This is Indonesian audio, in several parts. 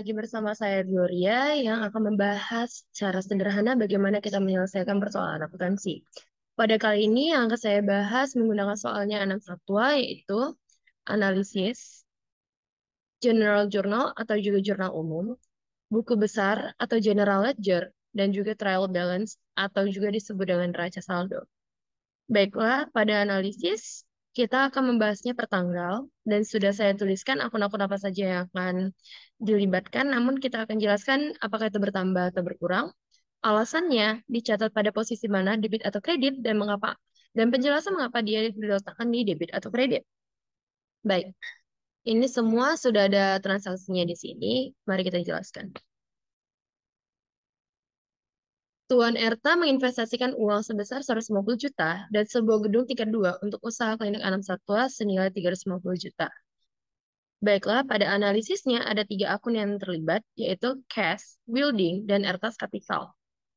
lagi bersama saya Gloria yang akan membahas secara sederhana bagaimana kita menyelesaikan persoalan akuntansi. Pada kali ini yang akan saya bahas menggunakan soalnya anak satwa yaitu analisis, general journal atau juga jurnal umum, buku besar atau general ledger, dan juga trial balance atau juga disebut dengan neraca saldo. Baiklah, pada analisis kita akan membahasnya per tanggal dan sudah saya tuliskan akun-akun apa saja yang akan dilibatkan, namun kita akan jelaskan apakah itu bertambah atau berkurang, alasannya dicatat pada posisi mana debit atau kredit dan mengapa, dan penjelasan mengapa dia diletakkan di debit atau kredit. Baik, ini semua sudah ada transaksinya di sini. Mari kita jelaskan. Tuan Erta menginvestasikan uang sebesar 150 juta dan sebuah gedung tingkat 2 untuk usaha klinik alam satwa senilai 350 juta. Baiklah, pada analisisnya ada 3 akun yang terlibat, yaitu cash, building, dan Ertas Capital.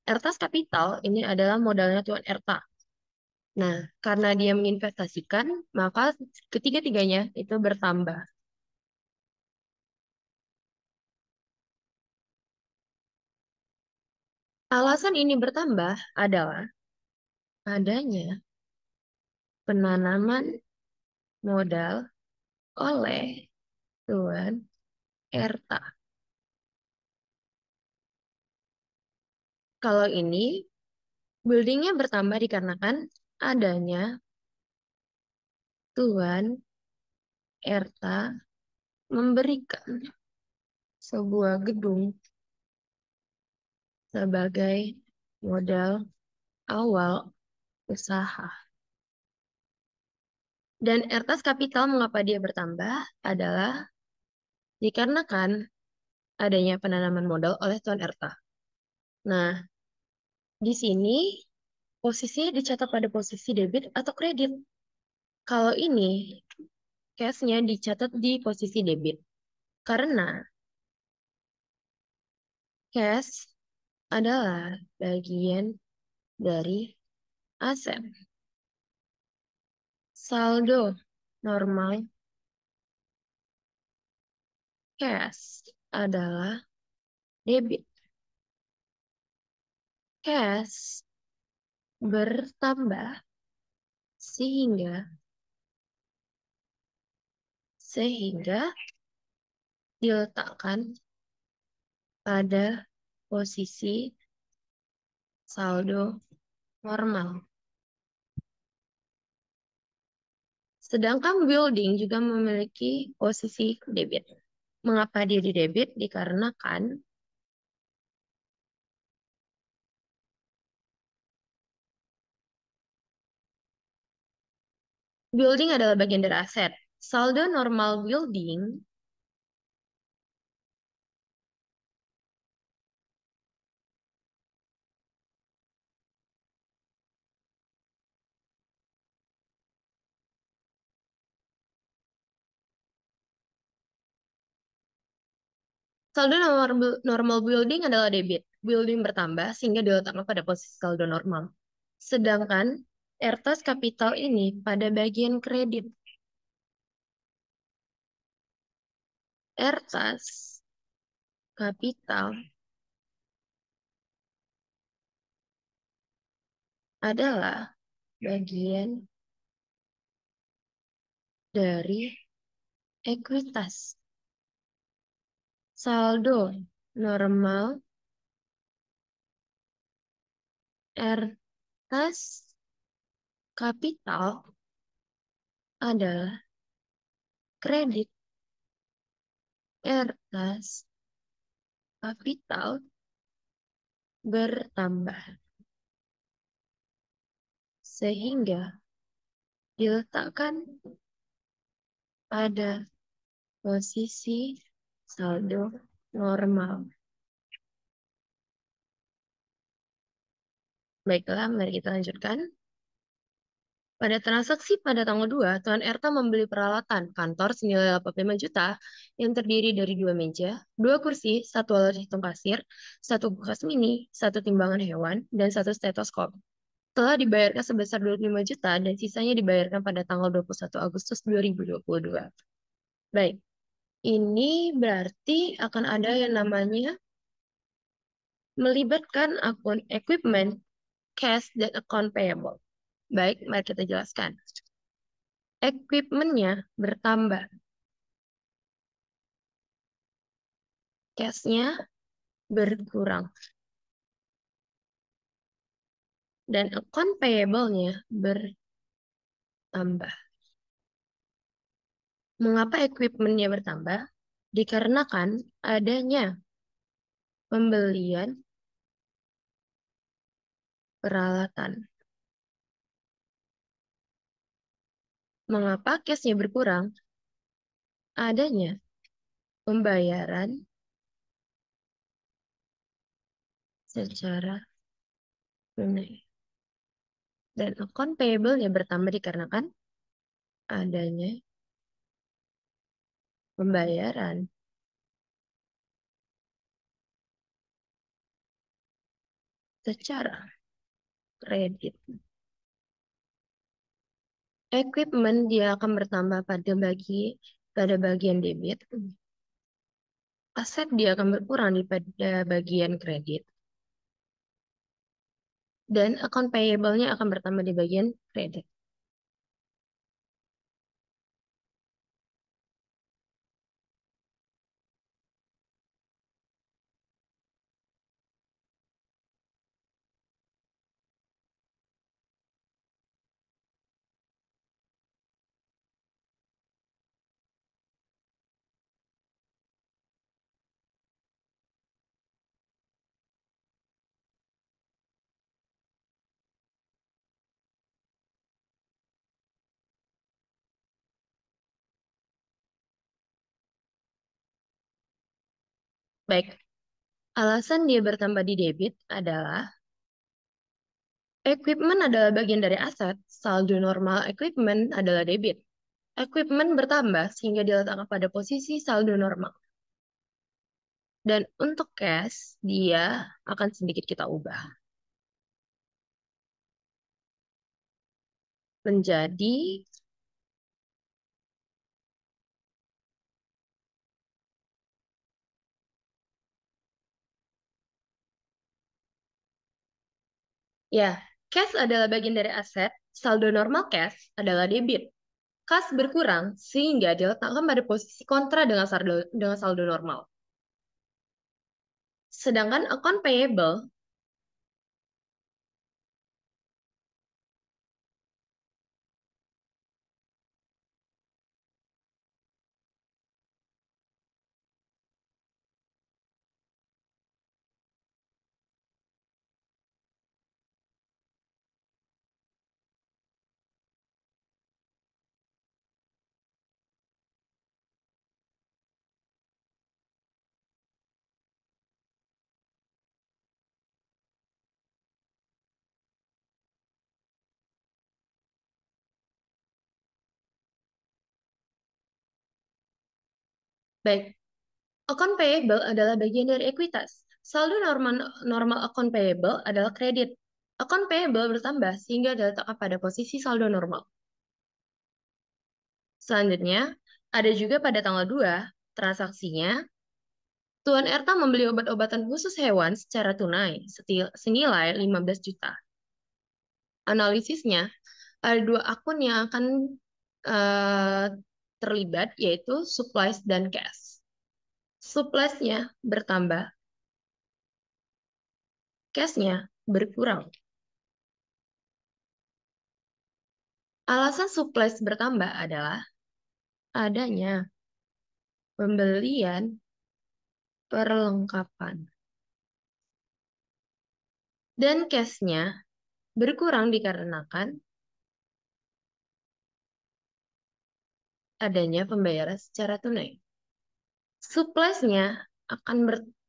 Ertas Capital ini adalah modalnya Tuan Erta. Nah, karena dia menginvestasikan, maka ketiga-tiganya itu bertambah. Alasan ini bertambah adalah adanya penanaman modal oleh Tuan Erta. Kalau ini, buildingnya bertambah dikarenakan adanya Tuan Erta memberikan sebuah gedung sebagai modal awal usaha. Dan Ertas Kapital mengapa dia bertambah adalah dikarenakan adanya penanaman modal oleh Tuan Erta. Nah, di sini posisinya dicatat pada posisi debit atau kredit. Kalau ini, cash-nya dicatat di posisi debit. Karena cash adalah bagian dari aset. Saldo normal cash adalah debit. Cash bertambah sehingga diletakkan pada posisi saldo normal. Sedangkan building juga memiliki posisi debit. Mengapa dia di debit? Dikarenakan building adalah bagian dari aset. Saldo normal building saldo normal building adalah debit. Building bertambah sehingga diletakkan pada posisi saldo normal. Sedangkan Ertas Kapital ini pada bagian kredit. Ertas Kapital adalah bagian dari ekuitas. Saldo normal Ertas Kapital adalah kredit. Ertas Kapital bertambah sehingga diletakkan pada posisi saldo normal. Baiklah, mari kita lanjutkan. Pada transaksi pada tanggal 2, Tuan Erta membeli peralatan kantor senilai 85 juta yang terdiri dari 2 meja, 2 kursi, 1 alat hitung kasir, 1 kulkas mini, 1 timbangan hewan, dan 1 stetoskop. Telah dibayarkan sebesar 25 juta dan sisanya dibayarkan pada tanggal 21 Agustus 2022. Baik, Ini berarti akan ada yang namanya melibatkan akun equipment, cash, dan account payable. Baik, mari kita jelaskan. Equipment-nya bertambah, cash-nya berkurang, dan account payable-nya bertambah. Mengapa equipment-nya bertambah? Dikarenakan adanya pembelian peralatan. Mengapa cash-nya berkurang? Adanya pembayaran secara tunai. Dan account payable-nya bertambah dikarenakan adanya pembayaran secara kredit. Equipment dia akan bertambah pada bagian debit. Aset dia akan berkurang pada bagian kredit. Dan account payable-nya akan bertambah di bagian kredit. Baik, alasan dia bertambah di debit adalah equipment adalah bagian dari aset, saldo normal equipment adalah debit. Equipment bertambah sehingga diletakkan pada posisi saldo normal. Dan untuk cash, dia akan sedikit kita ubah menjadi ya, cash adalah bagian dari aset, saldo normal cash adalah debit. Kas berkurang sehingga diletakkan pada posisi kontra dengan saldo normal. Sedangkan account payable, baik, account payable adalah bagian dari ekuitas. Saldo normal account payable adalah kredit. Account payable bertambah sehingga diletakkan pada posisi saldo normal. Selanjutnya, ada juga pada tanggal 2, transaksinya, Tuan Erta membeli obat-obatan khusus hewan secara tunai senilai 15 juta. Analisisnya, ada dua akun yang akan eh, terlibat, yaitu supplies dan cash. Supplies-nya bertambah, cash-nya berkurang. Alasan supplies bertambah adalah adanya pembelian perlengkapan. Dan cash-nya berkurang dikarenakan adanya pembayaran secara tunai. Supplies-nya akan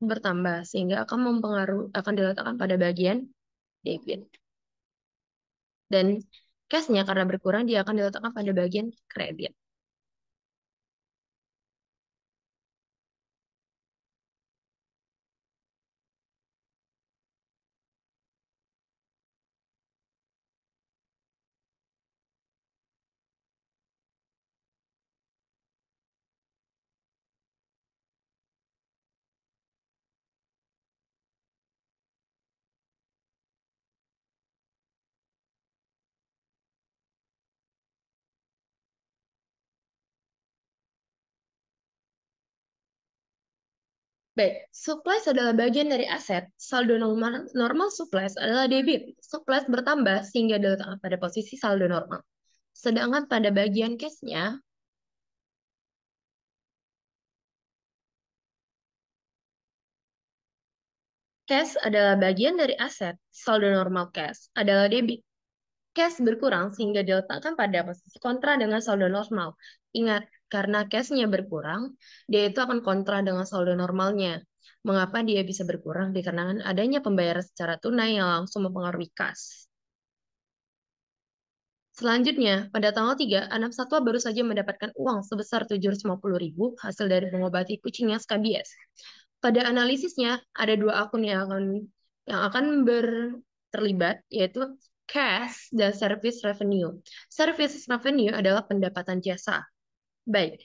bertambah sehingga akan diletakkan pada bagian debit. Dan cash-nya karena berkurang dia akan diletakkan pada bagian kredit. Baik, supplies adalah bagian dari aset. Saldo normal, normal supplies adalah debit. Supplies bertambah sehingga diletakkan pada posisi saldo normal. Sedangkan pada bagian cash-nya, cash adalah bagian dari aset. Saldo normal cash adalah debit. Cash berkurang sehingga diletakkan pada posisi kontra dengan saldo normal. Ingat, karena cash-nya berkurang, dia itu akan kontra dengan saldo normalnya. Mengapa dia bisa berkurang? Dikarenakan adanya pembayaran secara tunai yang langsung mempengaruhi kas. Selanjutnya, pada tanggal 3, anak satwa baru saja mendapatkan uang sebesar 750.000 hasil dari mengobati kucingnya skabies. Pada analisisnya, ada dua akun yang akan terlibat, yaitu cash dan service revenue. Service revenue adalah pendapatan jasa. Baik,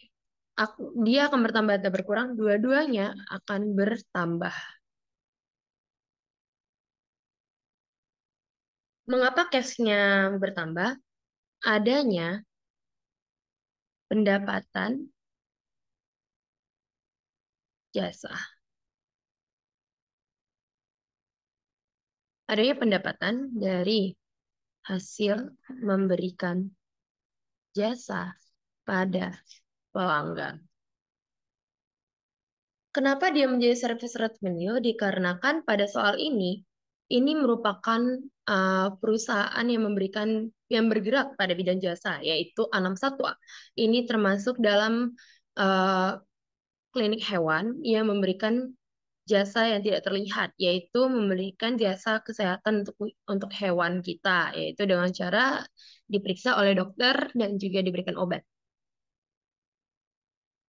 dia akan bertambah atau berkurang, dua-duanya akan bertambah. Mengapa cash-nya bertambah? Adanya pendapatan jasa. Adanya pendapatan dari hasil memberikan jasa pada pelanggan. Kenapa dia menjadi service revenue? Dikarenakan pada soal ini merupakan perusahaan yang bergerak pada bidang jasa, yaitu Anam Satwa. Ini termasuk dalam uh, klinik hewan yang memberikan jasa yang tidak terlihat, yaitu memberikan jasa kesehatan untuk hewan kita, yaitu dengan cara diperiksa oleh dokter dan juga diberikan obat.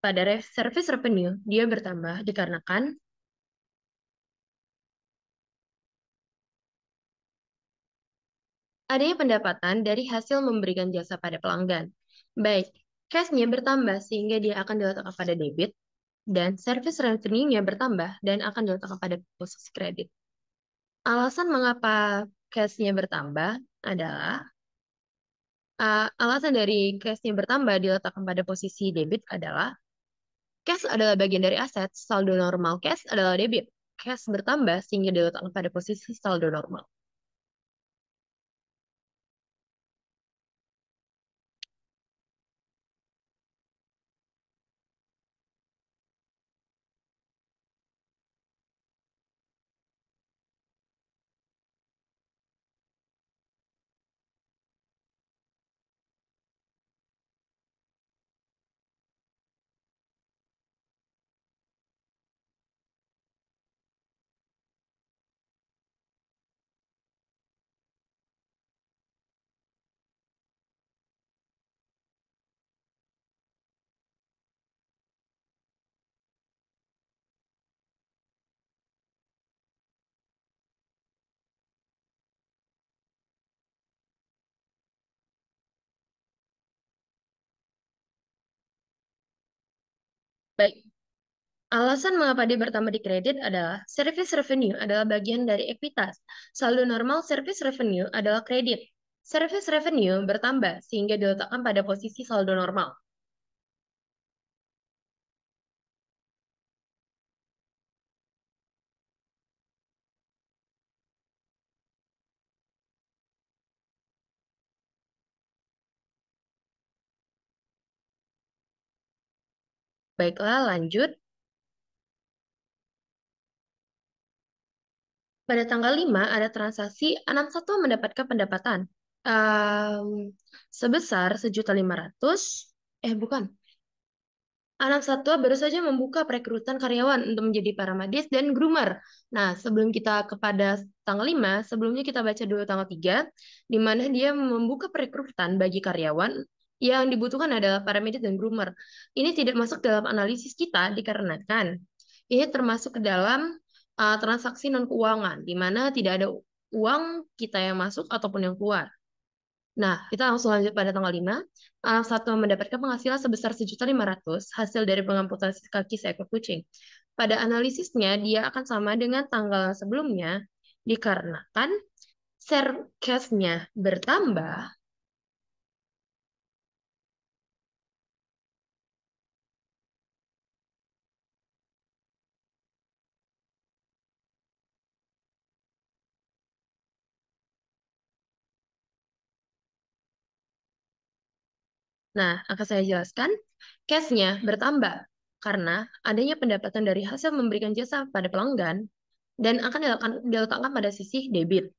Pada service revenue, dia bertambah dikarenakan adanya pendapatan dari hasil memberikan jasa pada pelanggan. Baik, cash-nya bertambah sehingga dia akan diletakkan pada debit, dan service revenue-nya bertambah dan akan diletakkan pada posisi kredit. Alasan mengapa cash-nya bertambah adalah alasan dari cash-nya bertambah diletakkan pada posisi debit adalah cash adalah bagian dari aset, saldo normal cash adalah debit. Cash bertambah sehingga diletakkan pada posisi saldo normal. Baik, alasan mengapa dia bertambah di kredit adalah service revenue adalah bagian dari ekuitas. Saldo normal service revenue adalah kredit. Service revenue bertambah sehingga diletakkan pada posisi saldo normal. Baiklah, lanjut. Pada tanggal 5 ada transaksi 61 mendapatkan pendapatan um, sebesar 1.500.000. Bukan. Anak Satwa baru saja membuka perekrutan karyawan untuk menjadi paramedis dan groomer. Nah, sebelum kita kepada tanggal 5, sebelumnya kita baca dulu tanggal 3, di mana dia membuka perekrutan bagi karyawan yang dibutuhkan adalah paramedis dan groomer. Ini tidak masuk dalam analisis kita dikarenakan ini termasuk ke dalam transaksi non-keuangan, di mana tidak ada uang kita yang masuk ataupun yang keluar. Nah, kita langsung lanjut pada tanggal 5. Anak satu mendapatkan penghasilan sebesar 1.500.000 hasil dari pengamputasi kaki seekor kucing. Pada analisisnya, dia akan sama dengan tanggal sebelumnya, dikarenakan share cash-nya bertambah, Nah, akan saya jelaskan, cash-nya bertambah karena adanya pendapatan dari hasil memberikan jasa pada pelanggan dan akan diletakkan pada sisi debit.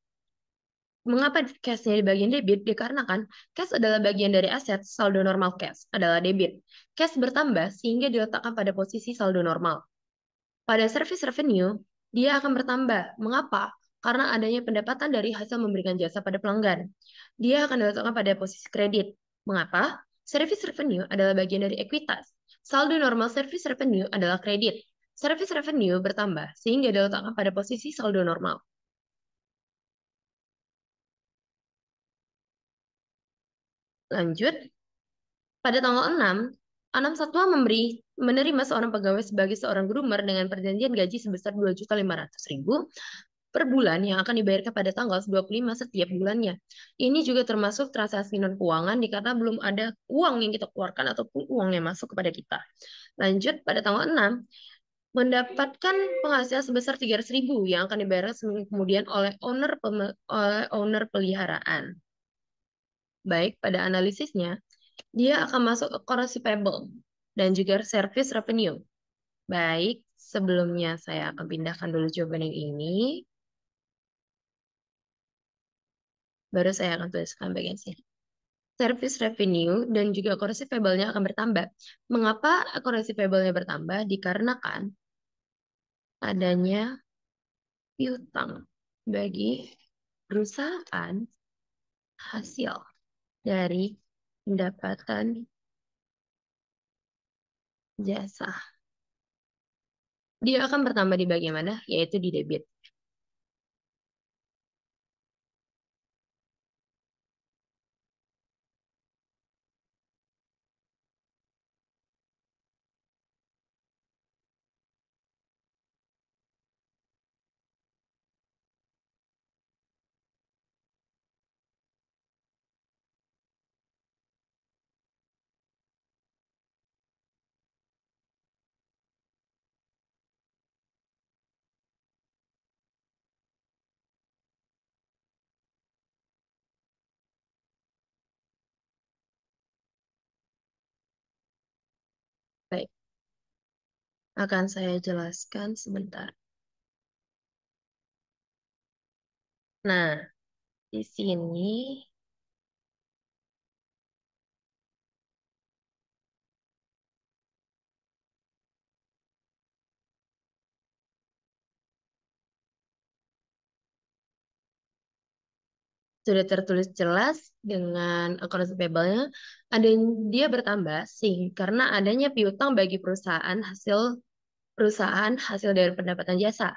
Mengapa cash-nya di bagian debit? Dikarenakan cash adalah bagian dari aset, saldo normal cash adalah debit. Cash bertambah sehingga diletakkan pada posisi saldo normal. Pada service revenue, dia akan bertambah. Mengapa? Karena adanya pendapatan dari hasil memberikan jasa pada pelanggan. Dia akan diletakkan pada posisi kredit. Mengapa? Service revenue adalah bagian dari ekuitas. Saldo normal service revenue adalah kredit. Service revenue bertambah sehingga diletakkan pada posisi saldo normal. Lanjut, pada tanggal 6, Anam Satwa menerima seorang pegawai sebagai seorang groomer dengan perjanjian gaji sebesar 2.500.000 per bulan yang akan dibayarkan pada tanggal 25 setiap bulannya. Ini juga termasuk transaksi non keuangan karena belum ada uang yang kita keluarkan ataupun uang yang masuk kepada kita. Lanjut, pada tanggal 6, mendapatkan penghasilan sebesar 300.000 yang akan dibayarkan seminggu kemudian oleh owner peliharaan. Baik, pada analisisnya, dia akan masuk ke core receivable dan juga service revenue. Baik, sebelumnya saya akan pindahkan dulu jawaban yang ini, baru saya akan tuliskan bagian sini. Service revenue dan juga core receivable-nya akan bertambah. Mengapa core receivable-nya bertambah? Dikarenakan adanya piutang bagi perusahaan hasil dari pendapatan jasa. Dia akan bertambah di bagian mana? Yaitu di debit. Baik, akan saya jelaskan sebentar. Nah, di sini sudah tertulis jelas dengan account receivable-nya ada dia bertambah sih karena adanya piutang bagi perusahaan hasil dari pendapatan jasa.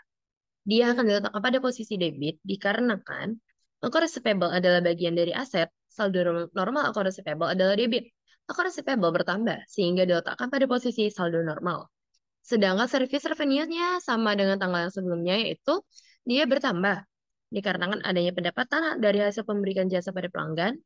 Dia akan diletakkan pada posisi debit dikarenakan account receivable adalah bagian dari aset, saldo normal account receivable adalah debit. Account receivable bertambah sehingga diletakkan pada posisi saldo normal. Sedangkan service revenue-nya sama dengan tanggal yang sebelumnya, yaitu dia bertambah dikarenakan adanya pendapatan dari hasil pemberian jasa pada pelanggan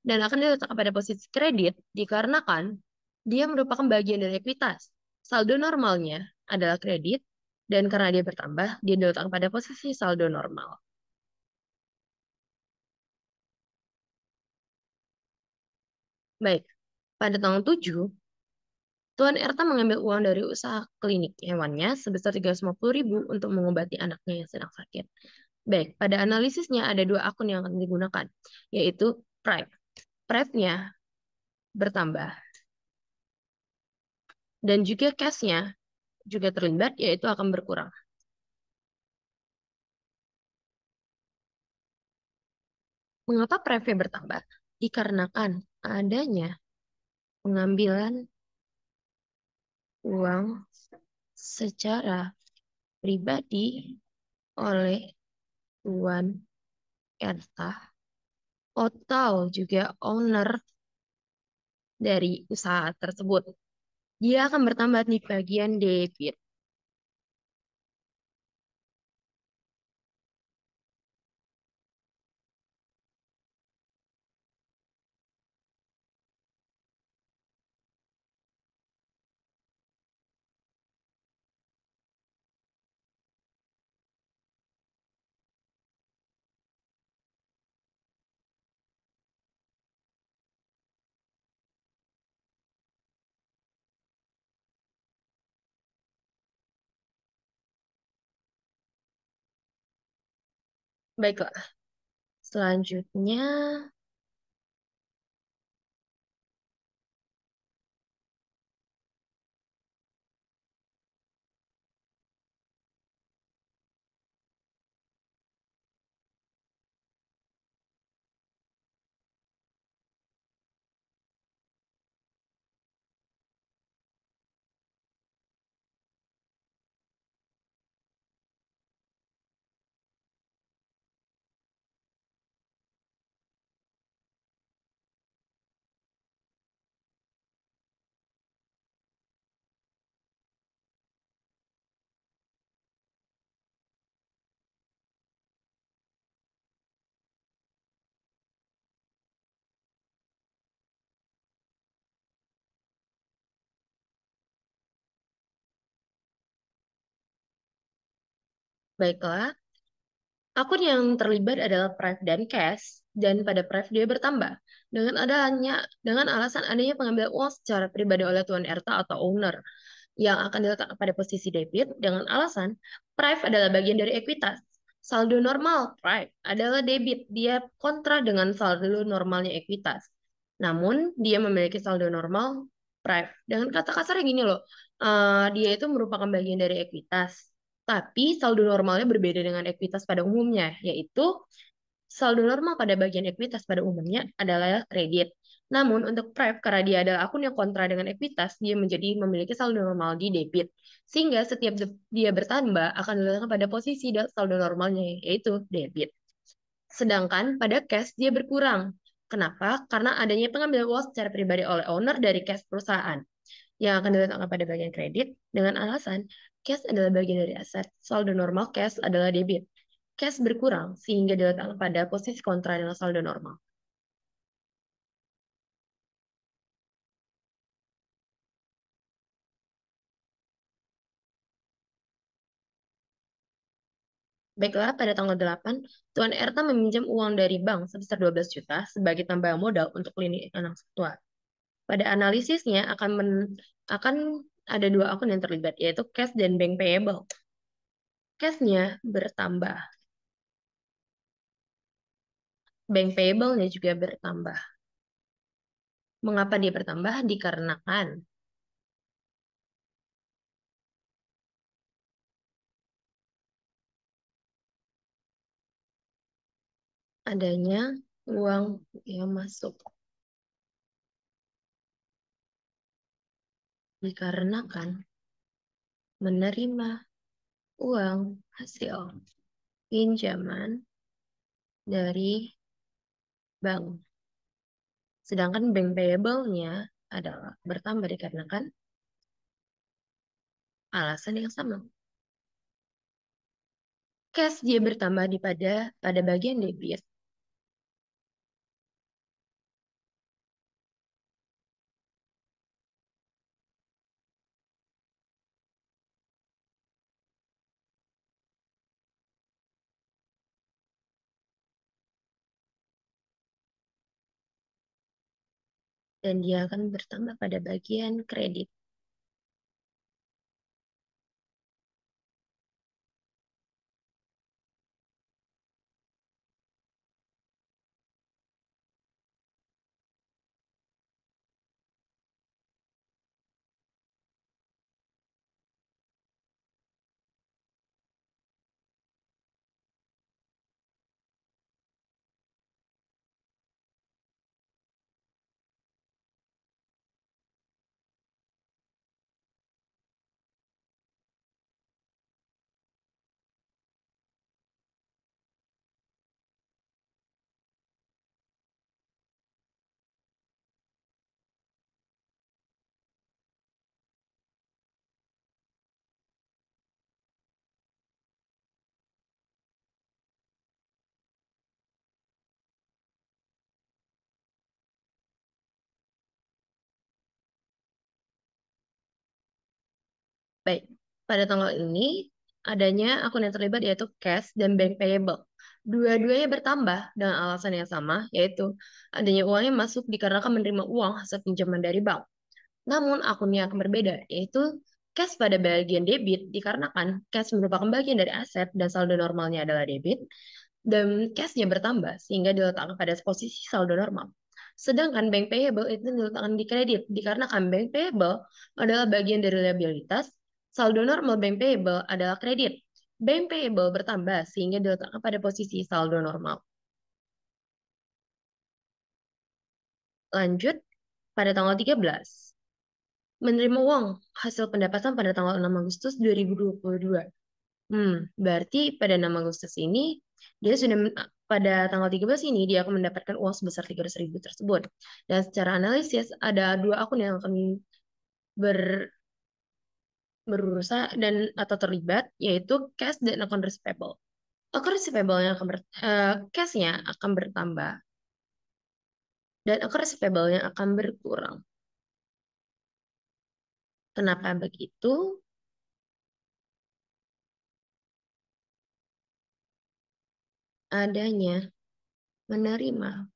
dan akan diletakkan pada posisi kredit dikarenakan dia merupakan bagian dari ekuitas. Saldo normalnya adalah kredit dan karena dia bertambah, dia diletakkan pada posisi saldo normal. Baik, pada tanggal 7, Tuan Erta mengambil uang dari usaha klinik hewannya sebesar 350.000 untuk mengobati anaknya yang sedang sakit. Baik, pada analisisnya ada dua akun yang akan digunakan, yaitu Prive. Prive-nya bertambah, dan juga cash-nya juga terlibat, yaitu akan berkurang. Mengapa Prive-nya bertambah? Dikarenakan adanya pengambilan uang secara pribadi oleh Tuan Erta atau juga owner dari usaha tersebut. Dia akan bertambah di bagian debit. Baiklah, selanjutnya, baiklah, akun yang terlibat adalah Prive dan Cash, dan pada Prive dia bertambah dengan alasan adanya pengambilan uang secara pribadi oleh Tuan Erta atau owner yang akan diletakkan pada posisi debit dengan alasan Prive adalah bagian dari ekuitas. Saldo normal Prive adalah debit, dia kontra dengan saldo normalnya ekuitas. Namun dia memiliki saldo normal Prive. Dengan kata kasarnya gini loh, dia itu merupakan bagian dari ekuitas. Tapi saldo normalnya berbeda dengan ekuitas pada umumnya, yaitu saldo normal pada bagian ekuitas pada umumnya adalah kredit. Namun untuk Prep, karena dia adalah akun yang kontra dengan ekuitas, dia menjadi memiliki saldo normal di debit. Sehingga setiap dia bertambah akan diletakkan pada posisi saldo normalnya, yaitu debit. Sedangkan pada cash dia berkurang. Kenapa? Karena adanya pengambilan uang secara pribadi oleh owner dari cash perusahaan yang akan diletakkan pada bagian kredit dengan alasan cash adalah bagian dari aset, saldo normal cash adalah debit. Cash berkurang sehingga diletakkan pada posisi kontra dengan saldo normal. Baiklah, pada tanggal 8, Tuan Erta meminjam uang dari bank sebesar 12 juta sebagai tambahan modal untuk klinik anak satwa. Pada analisisnya akan ada dua akun yang terlibat, yaitu cash dan bank payable. Cash-nya bertambah, bank payable-nya juga bertambah. Mengapa dia bertambah? Dikarenakan adanya uang yang masuk. Dikarenakan menerima uang hasil pinjaman dari bank. Sedangkan bank payable-nya adalah bertambah dikarenakan alasan yang sama. Cash dia bertambah pada bagian debit dan dia akan bertambah pada bagian kredit. Baik, pada tanggal ini adanya akun yang terlibat yaitu cash dan bank payable. Dua-duanya bertambah dengan alasan yang sama, yaitu adanya uang yang masuk dikarenakan menerima uang hasil pinjaman dari bank. Namun akunnya akan berbeda, yaitu cash pada bagian debit dikarenakan cash merupakan bagian dari aset dan saldo normalnya adalah debit. dan cash-nya bertambah sehingga diletakkan pada posisi saldo normal. Sedangkan bank payable itu diletakkan di kredit dikarenakan bank payable adalah bagian dari liabilitas, saldo normal bank payable adalah kredit. Bank payable bertambah sehingga diletakkan pada posisi saldo normal. Lanjut, pada tanggal 13, menerima uang hasil pendapatan pada tanggal 6 Agustus 2022. Berarti pada 6 Agustus ini, dia sudah pada tanggal 13 ini, dia akan mendapatkan uang sebesar 300.000 tersebut. Dan secara analisis, ada dua akun yang akan ber, berurusan dan atau terlibat, yaitu cash dan akun receivable. Akun receivable yang akan cash-nya akan bertambah dan akun receivable yang akan berkurang. Kenapa begitu? Adanya menerima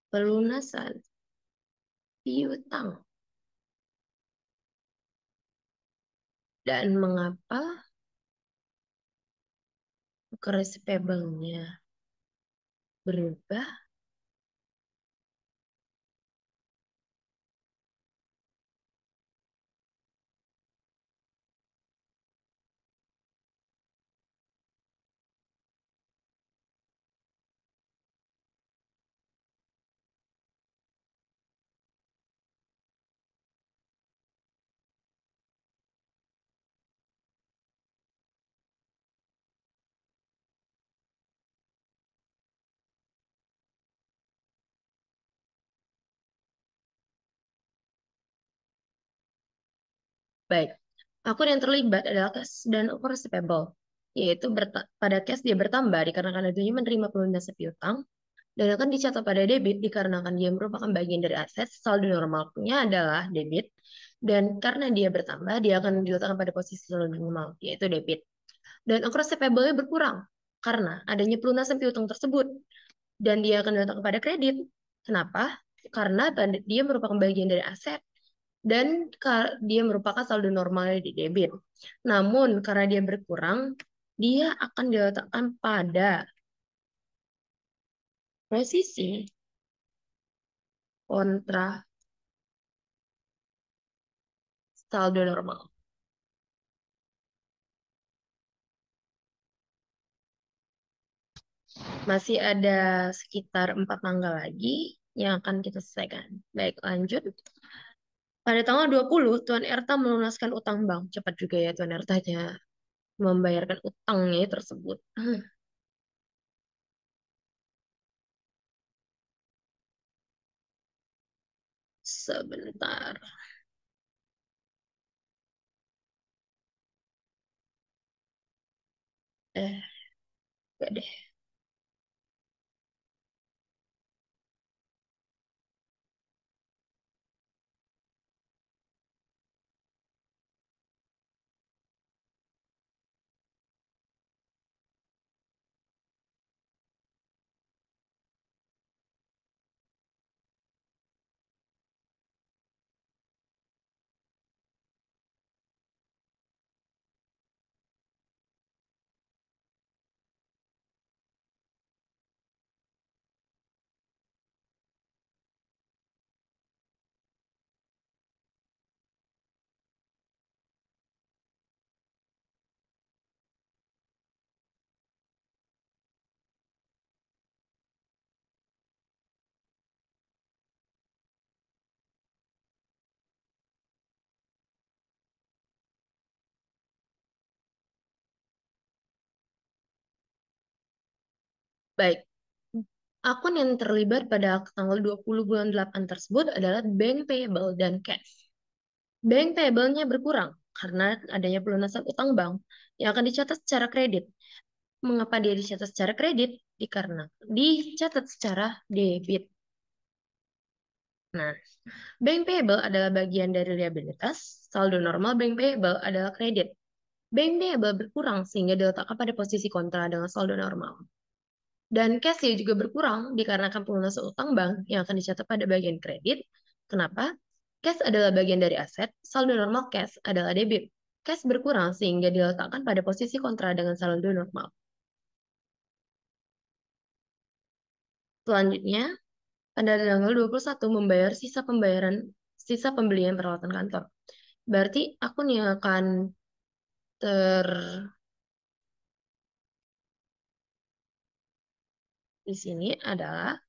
pelunasan piutang. Dan mengapa receivable-nya berubah? Baik, akun yang terlibat adalah cash dan akun receivable, yaitu pada cash dia bertambah dikarenakan adanya menerima pelunasan piutang, dan akan dicatat pada debit dikarenakan dia merupakan bagian dari aset, saldo normalnya adalah debit, dan karena dia bertambah, dia akan diletakkan pada posisi saldo normal, yaitu debit. Dan akun receivable-nya berkurang karena adanya pelunasan piutang tersebut, dan dia akan diletakkan pada kredit. Kenapa? Karena dia merupakan bagian dari aset, dan dia merupakan saldo normalnya di debit. Namun karena dia berkurang, dia akan diletakkan pada posisi kontra saldo normal. Masih ada sekitar 4 tanggal lagi yang akan kita selesaikan. Baik, lanjut. Pada tanggal 20, Tuan Erta melunaskan utang bank. Cepat juga ya Tuan Ertanya membayarkan utangnya tersebut. Sebentar. Eh, Gak deh. Baik. Akun yang terlibat pada tanggal 20 bulan 8 tersebut adalah bank payable dan cash. Bank payable-nya berkurang karena adanya pelunasan utang bank yang akan dicatat secara kredit. Mengapa dia dicatat secara kredit? Dikarenakan dicatat secara debit. Nah, bank payable adalah bagian dari liabilitas, saldo normal bank payable adalah kredit. Bank payable berkurang sehingga diletakkan pada posisi kontra dengan saldo normal. Dan cash juga berkurang dikarenakan pelunasan utang bank yang akan dicatat pada bagian kredit. Kenapa? Cash adalah bagian dari aset, saldo normal cash adalah debit. Cash berkurang sehingga diletakkan pada posisi kontra dengan saldo normal. Selanjutnya, pada tanggal 21 membayar sisa pembelian peralatan kantor. Berarti akun yang akan ter di sini adalah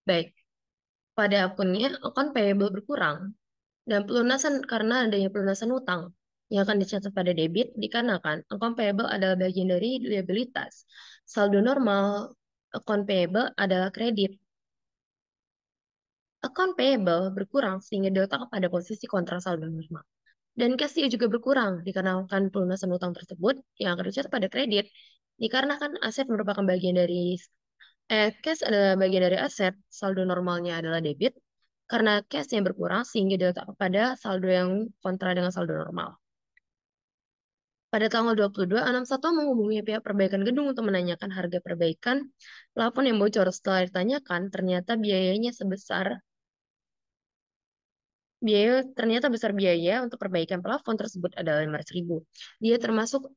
baik. Pada akunnya, akun payable berkurang dan pelunasan karena adanya pelunasan utang yang akan dicatat pada debit dikarenakan akun payable adalah bagian dari liabilitas. Saldo normal akun payable adalah kredit. Akun payable berkurang sehingga diletakkan pada posisi kontra saldo normal. Dan cash dia juga berkurang dikarenakan pelunasan utang tersebut yang akan dicatat pada kredit. Dikarenakan aset merupakan bagian dari cash adalah bagian dari aset, saldo normalnya adalah debit. Karena cash yang berkurang sehingga diletakkan pada saldo yang kontra dengan saldo normal. Pada tanggal 22, satu menghubungi pihak perbaikan gedung untuk menanyakan harga perbaikan plafon yang bocor. Setelah ditanyakan, ternyata besar biaya untuk perbaikan plafon tersebut adalah 500.000. Dia termasuk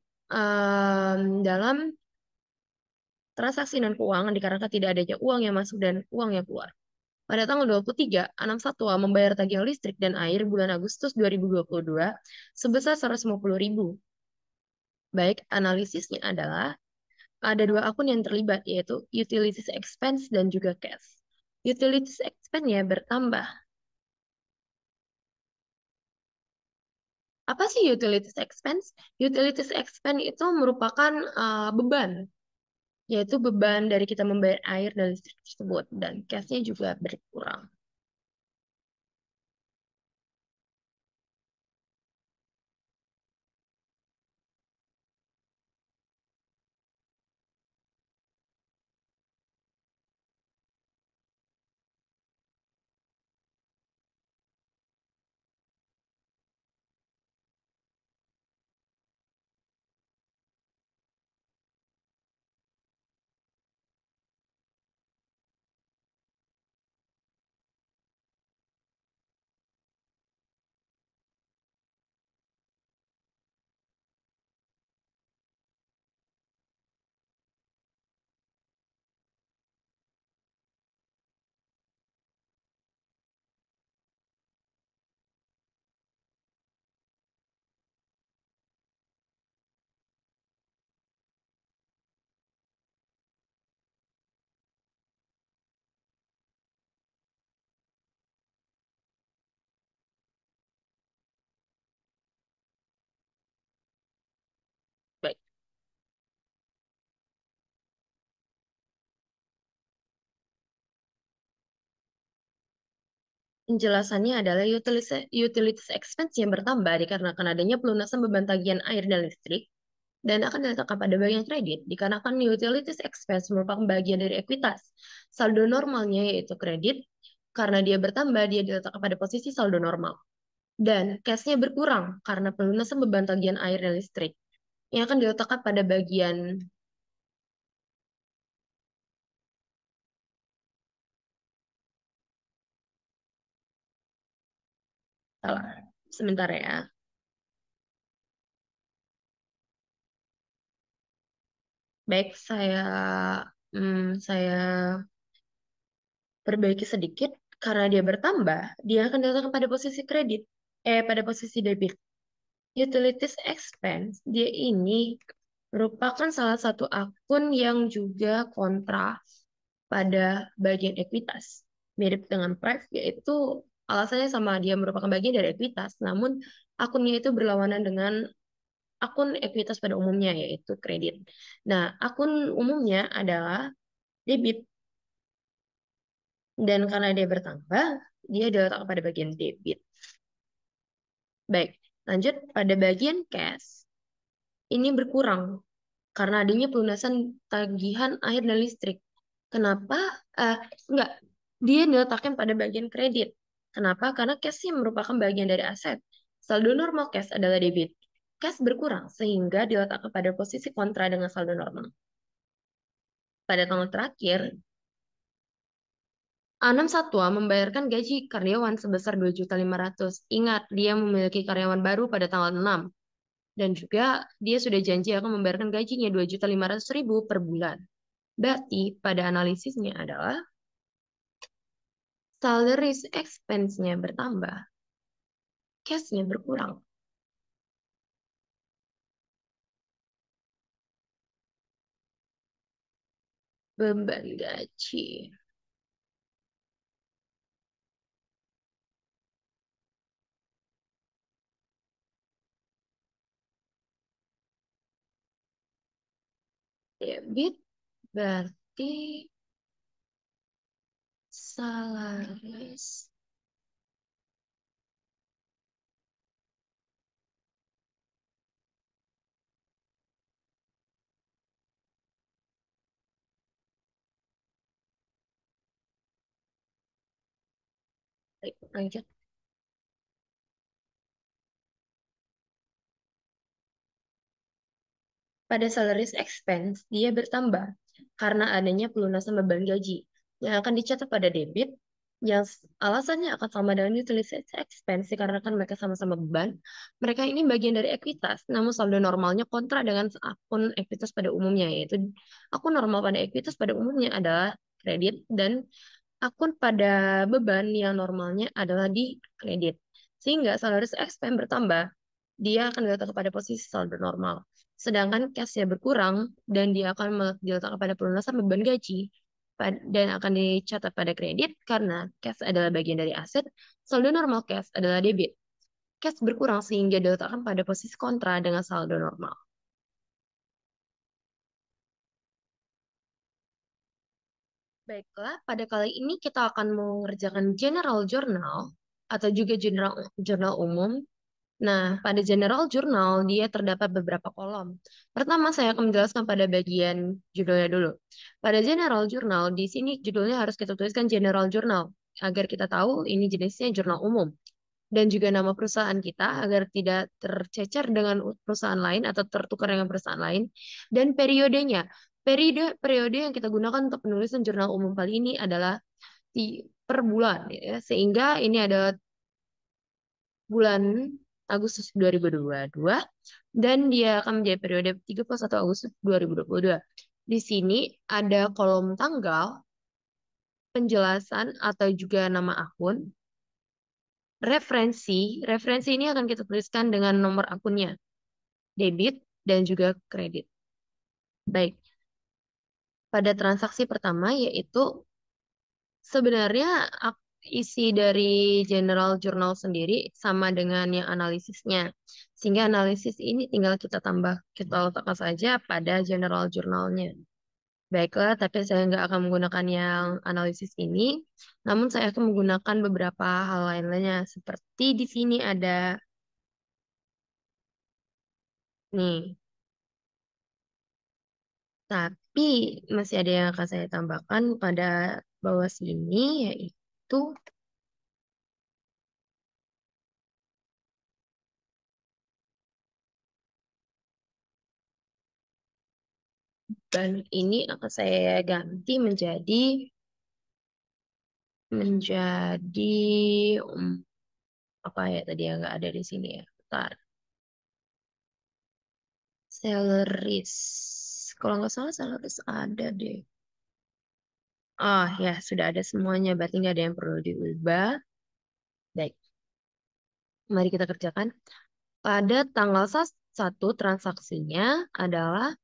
dalam transaksi non keuangan dikarenakan tidak adanya uang yang masuk dan uang yang keluar. Pada tanggal 23, Satwa membayar tagihan listrik dan air bulan Agustus 2022 sebesar 150.000. Baik, analisisnya adalah ada dua akun yang terlibat, yaitu utilities expense dan juga cash. Utilities expense-nya bertambah. Apa sih utilities expense? Utilities expense itu merupakan beban, yaitu beban dari kita membayar air dan listrik tersebut, dan cash-nya juga berkurang. Baik, penjelasannya adalah utilities expense yang bertambah dikarenakan adanya pelunasan beban tagihan air dan listrik dan akan diletakkan pada bagian kredit dikarenakan utilities expense merupakan bagian dari ekuitas. Saldo normalnya yaitu kredit, karena dia bertambah, dia diletakkan pada posisi saldo normal. Dan cash-nya berkurang karena pelunasan beban tagihan air dan listrik yang akan diletakkan pada bagian salah. Sebentar ya. Baik, saya perbaiki sedikit. Karena dia bertambah, dia akan diletakkan pada posisi kredit, pada posisi debit. Utilities expense, dia ini merupakan salah satu akun yang juga kontra pada bagian ekuitas. Mirip dengan Prive, yaitu alasannya sama, dia merupakan bagian dari ekuitas, namun akunnya itu berlawanan dengan akun ekuitas pada umumnya, yaitu kredit. Nah, akun umumnya adalah debit, dan karena dia bertambah, dia diletakkan pada bagian debit. Baik, lanjut pada bagian cash. Ini berkurang karena adanya pelunasan tagihan air dan listrik. Kenapa? Eh, enggak, dia diletakkan pada bagian kredit. Kenapa? Karena cash merupakan bagian dari aset. Saldo normal cash adalah debit. Cash berkurang sehingga diletakkan pada posisi kontra dengan saldo normal. Pada tanggal terakhir, Anam Satwa membayarkan gaji karyawan sebesar 2.500.000. Ingat, dia memiliki karyawan baru pada tanggal 6. Dan juga dia sudah janji akan membayarkan gajinya 2.500.000 per bulan. Berarti pada analisisnya adalah salaries expense-nya bertambah, cash-nya berkurang. Beban gaji. Debit berarti salaries. Baik, lanjut. Pada salaries expense, dia bertambah karena adanya pelunasan beban gaji yang akan dicatat pada debit yang alasannya akan sama dengan utilities expense dikarenakan mereka sama-sama beban. Mereka ini bagian dari ekuitas, namun saldo normalnya kontra dengan akun ekuitas pada umumnya, yaitu akun normal pada ekuitas pada umumnya adalah kredit dan akun pada beban yang normalnya adalah di kredit. Sehingga salaries expense bertambah, dia akan diletakkan pada posisi saldo normal. Sedangkan cash-nya berkurang dan dia akan diletakkan pada pelunasan beban gaji dan akan dicatat pada kredit karena cash adalah bagian dari aset, saldo normal cash adalah debit. Cash berkurang sehingga diletakkan pada posisi kontra dengan saldo normal. Baiklah, pada kali ini kita akan mengerjakan general journal atau juga general jurnal umum. Nah, pada general journal dia terdapat beberapa kolom. Pertama, saya akan menjelaskan pada bagian judulnya dulu. Pada general journal, di sini judulnya harus kita tuliskan general journal agar kita tahu ini jenisnya jurnal umum dan juga nama perusahaan kita agar tidak tercecer dengan perusahaan lain atau tertukar dengan perusahaan lain dan periodenya. Periode yang kita gunakan untuk penulisan jurnal umum kali ini adalah per bulan ya. Sehingga ini adalah bulan Agustus 2022 dan dia akan menjadi periode 31 Agustus 2022. Di sini ada kolom tanggal, penjelasan atau juga nama akun, referensi. Referensi ini akan kita tuliskan dengan nomor akunnya, debit dan juga kredit. Baik, pada transaksi pertama yaitu sebenarnya isi dari general journal sendiri sama dengan yang analisisnya. Sehingga analisis ini tinggal kita tambah, kita letakkan saja pada general journalnya. Baiklah, tapi saya nggak akan menggunakan yang analisis ini, namun saya akan menggunakan beberapa hal lainnya. Seperti di sini ada, nih, tapi masih ada yang akan saya tambahkan pada bawah sini, yaitu dan ini akan saya ganti menjadi apa ya tadi yang nggak ada di sini ya. Bentar. Salaries. Kalau nggak salah salaries ada deh. Ah ya, sudah ada semuanya. Berarti nggak ada yang perlu diubah. Baik, mari kita kerjakan. Pada tanggal 1 transaksinya adalah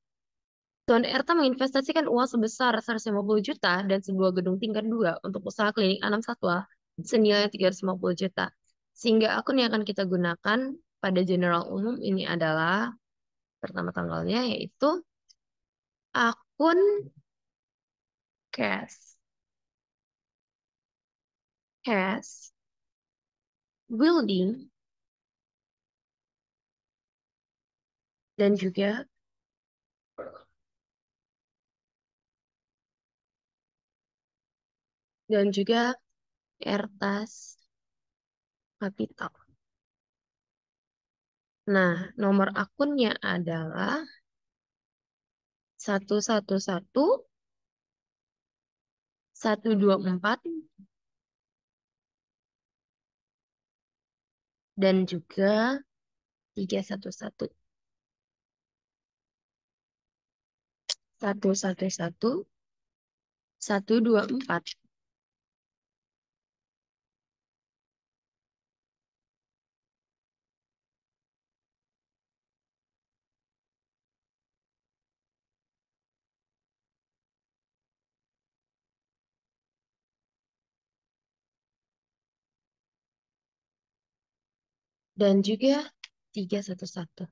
Tuan Erta menginvestasikan uang sebesar 150 juta dan sebuah gedung tingkat 2 untuk usaha klinik Anam Satwa senilai 350 juta. Sehingga akun yang akan kita gunakan pada general umum ini adalah pertama tanggalnya yaitu akun cash, cash, building, dan juga Ertas Capital. Nah, nomor akunnya adalah 111 124 dan juga 311 111 124 dan juga 311.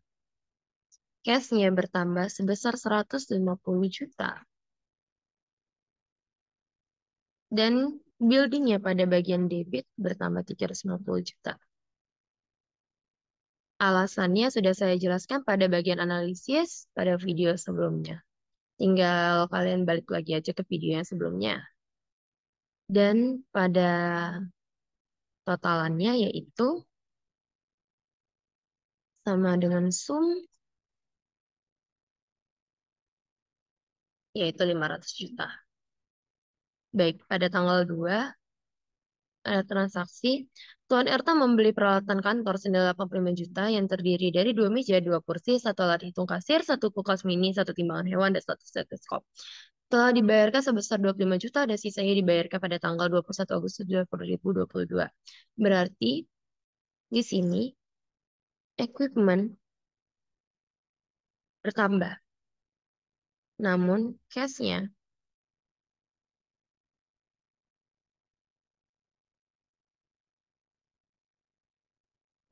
Cashnya bertambah sebesar 150 juta. Dan buildingnya pada bagian debit bertambah 350 juta. Alasannya sudah saya jelaskan pada bagian analisis pada video sebelumnya. Tinggal kalian balik lagi aja ke video yang sebelumnya. Dan pada totalannya yaitu sama dengan sum yaitu 500 juta. Baik, pada tanggal 2 ada transaksi. Tuan Erta membeli peralatan kantor senilai 85 juta yang terdiri dari 2 meja, 2 kursi, 1 alat hitung kasir, 1 kulkas mini, 1 timbangan hewan, dan 1 stetoskop. Telah dibayarkan sebesar 25 juta dan sisanya dibayarkan pada tanggal 21 Agustus 2022. Berarti di sini equipment bertambah. Namun cash-nya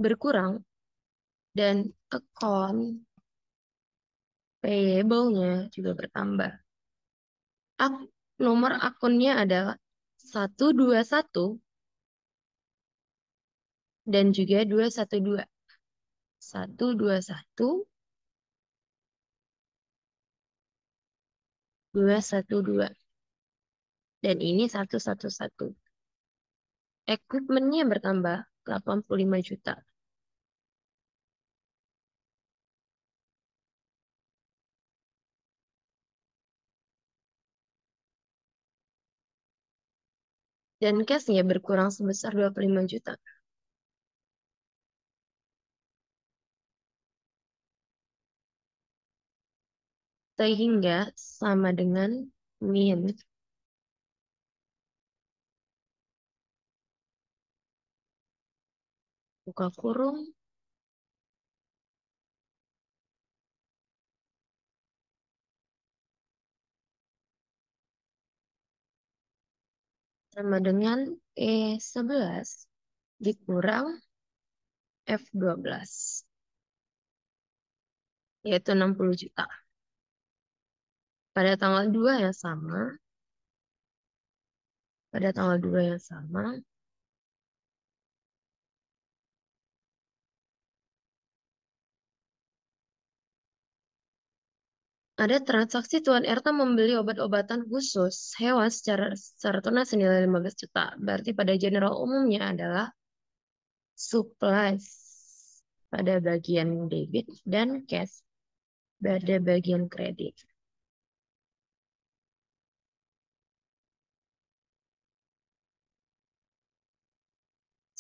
berkurang dan account payable-nya juga bertambah. Nomor akunnya adalah 121 dan juga 212. 121, 212. Dan ini 111. Equipment-nya bertambah 85 juta. Dan cash-nya berkurang sebesar 25 juta. Sehingga sama dengan min buka kurung sama dengan E11 dikurang F12 yaitu 60 juta. Pada tanggal 2 yang sama, pada tanggal 2 yang sama, ada transaksi Tuan Erta membeli obat-obatan khusus hewan secara tunai senilai 15 juta. Berarti pada general umumnya adalah supplies pada bagian debit dan cash pada bagian kredit.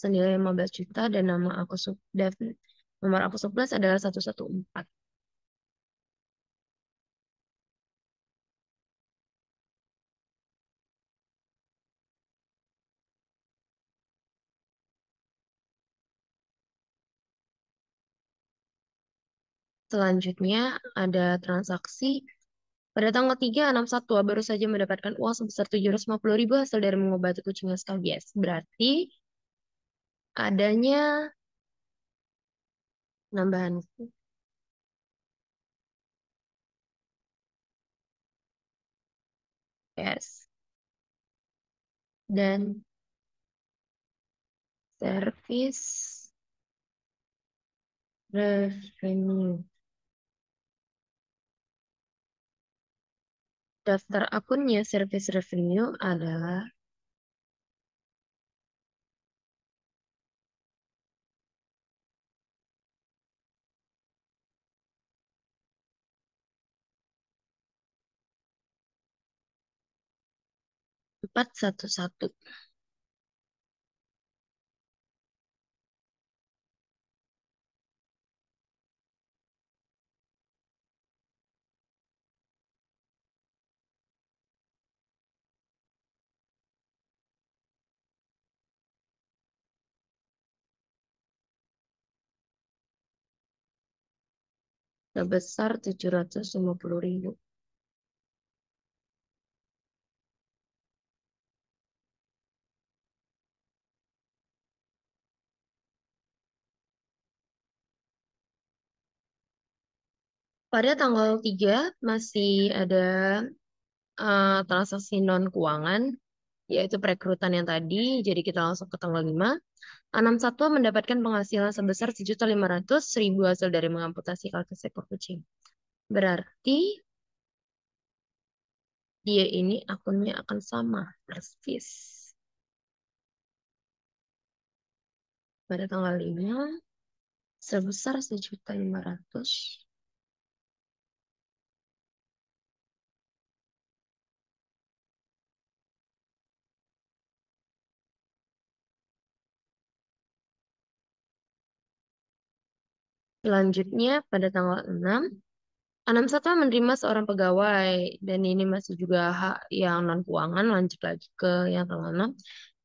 Senilai 15 juta dan nomor aku supplies adalah 114. Selanjutnya ada transaksi Pada tanggal 3, satwa baru saja mendapatkan uang sebesar 750.000 hasil dari mengobati kucingnya skabies. Berarti adanya nambahan. Yes. Dan service revenue. Daftar akunnya service revenue adalah 411. Sebesar 750.000. Pada tanggal 3 masih ada transaksi non keuangan, yaitu perekrutan yang tadi. Jadi kita langsung ke tanggal 5. Anam satwa mendapatkan penghasilan sebesar 1.500.000 hasil dari mengamputasi kaki seekor kucing. Berarti dia ini akunnya akan sama persis. Pada tanggal 5 sebesar 1.500.000. Selanjutnya pada tanggal 6 Anam Satwa menerima seorang pegawai dan ini masih juga hak yang non keuangan. Lanjut lagi ke yang tanggal 6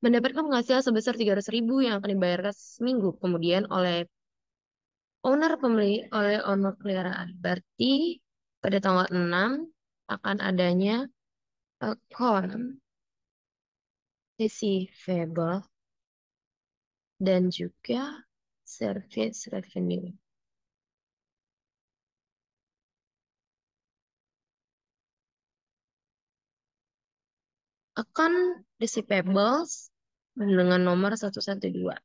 mendapatkan penghasilan sebesar 300.000 yang akan dibayarkan seminggu kemudian oleh owner peliharaan. Berarti pada tanggal 6 akan adanya account receivable dan juga service revenue. Account receivables dengan nomor 112.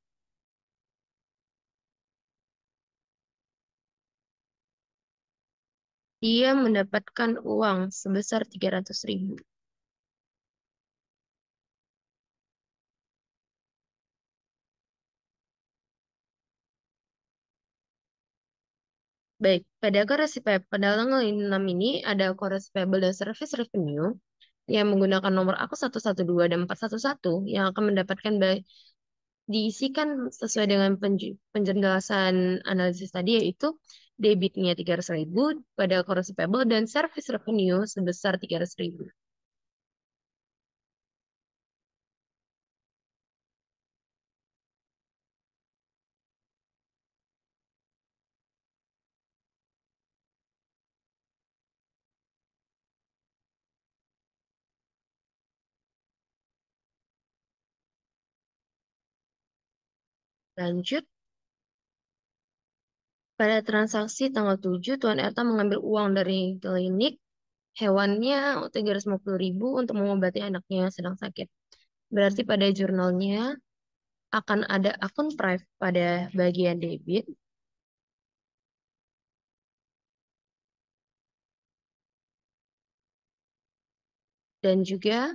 Dia mendapatkan uang sebesar 300.000. Baik, pada pada tanggal 6 ini ada Chorus Payable dan Service Revenue yang menggunakan nomor aku 112 dan 411 yang akan mendapatkan diisikan sesuai dengan penjelasan analisis tadi, yaitu debitnya 300.000 pada Chorus Payable dan Service Revenue sebesar 300.000. Lanjut, pada transaksi tanggal 7, Tuan Erta mengambil uang dari klinik hewannya 350.000 untuk mengobati anaknya yang sedang sakit. Berarti pada jurnalnya akan ada akun private pada bagian debit dan juga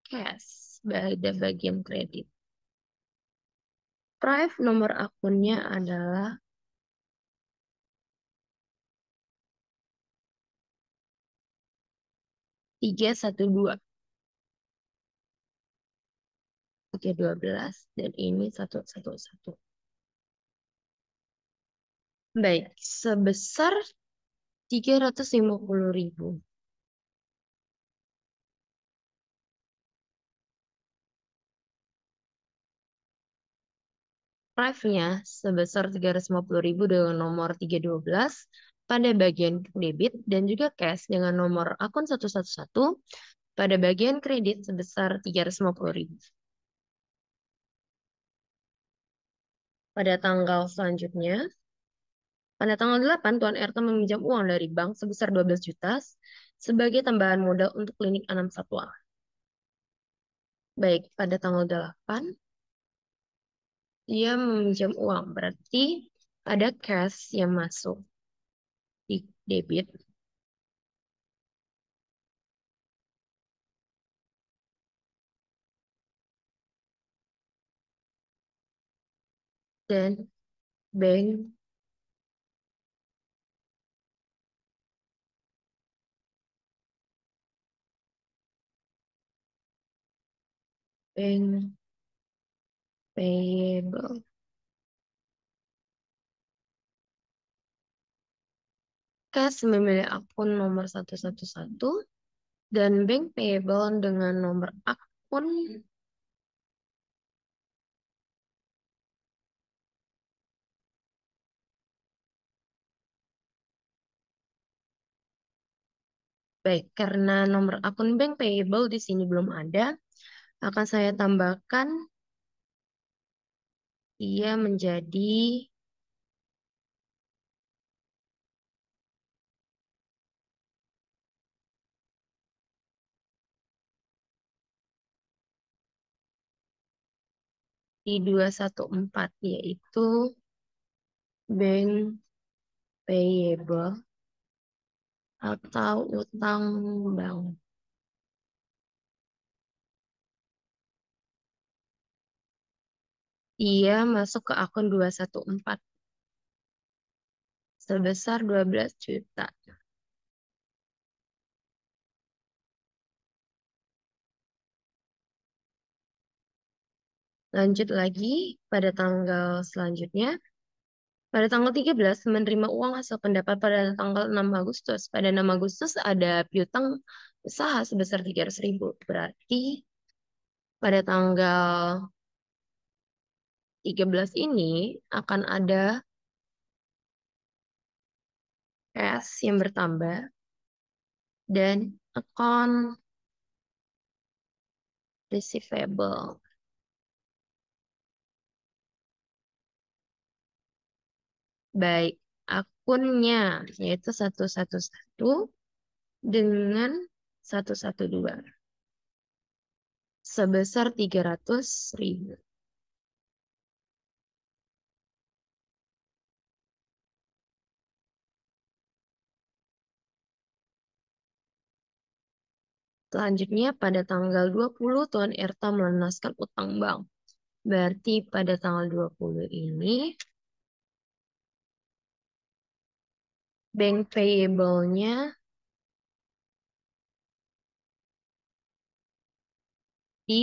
cash pada bagian kredit. Private nomor akunnya adalah 312, 312 dan ini 111. Baik, sebesar 350.000. Private-nya sebesar 350.000 dengan nomor 312 pada bagian debit dan juga cash dengan nomor akun 111 pada bagian kredit sebesar 350.000. Pada tanggal selanjutnya, pada tanggal 8, Tuan RT meminjam uang dari bank sebesar 12 juta sebagai tambahan modal untuk klinik Anam Satwa. Baik, pada tanggal 8, dia meminjam uang. Berarti ada cash yang masuk di debit dan bank bank payable. Cash memilih akun nomor 111 dan bank payable dengan nomor akun. Baik, karena nomor akun bank payable di sini belum ada, akan saya tambahkan ia menjadi di 214, yaitu bank payable atau utang bank. Ia masuk ke akun 214 sebesar 12 juta. Lanjut lagi pada tanggal selanjutnya. Pada tanggal 13 menerima uang hasil pendapat pada tanggal 6 Agustus. Pada 6 Agustus ada piutang usaha sebesar 300.000. Berarti pada tanggal 13 ini akan ada cash yang bertambah dan account receivable. Baik, akunnya yaitu 111 dengan 112 sebesar 300.000. Selanjutnya pada tanggal 20 Tuan Erta melunaskan utang bank. Berarti pada tanggal 20 ini bank payable-nya di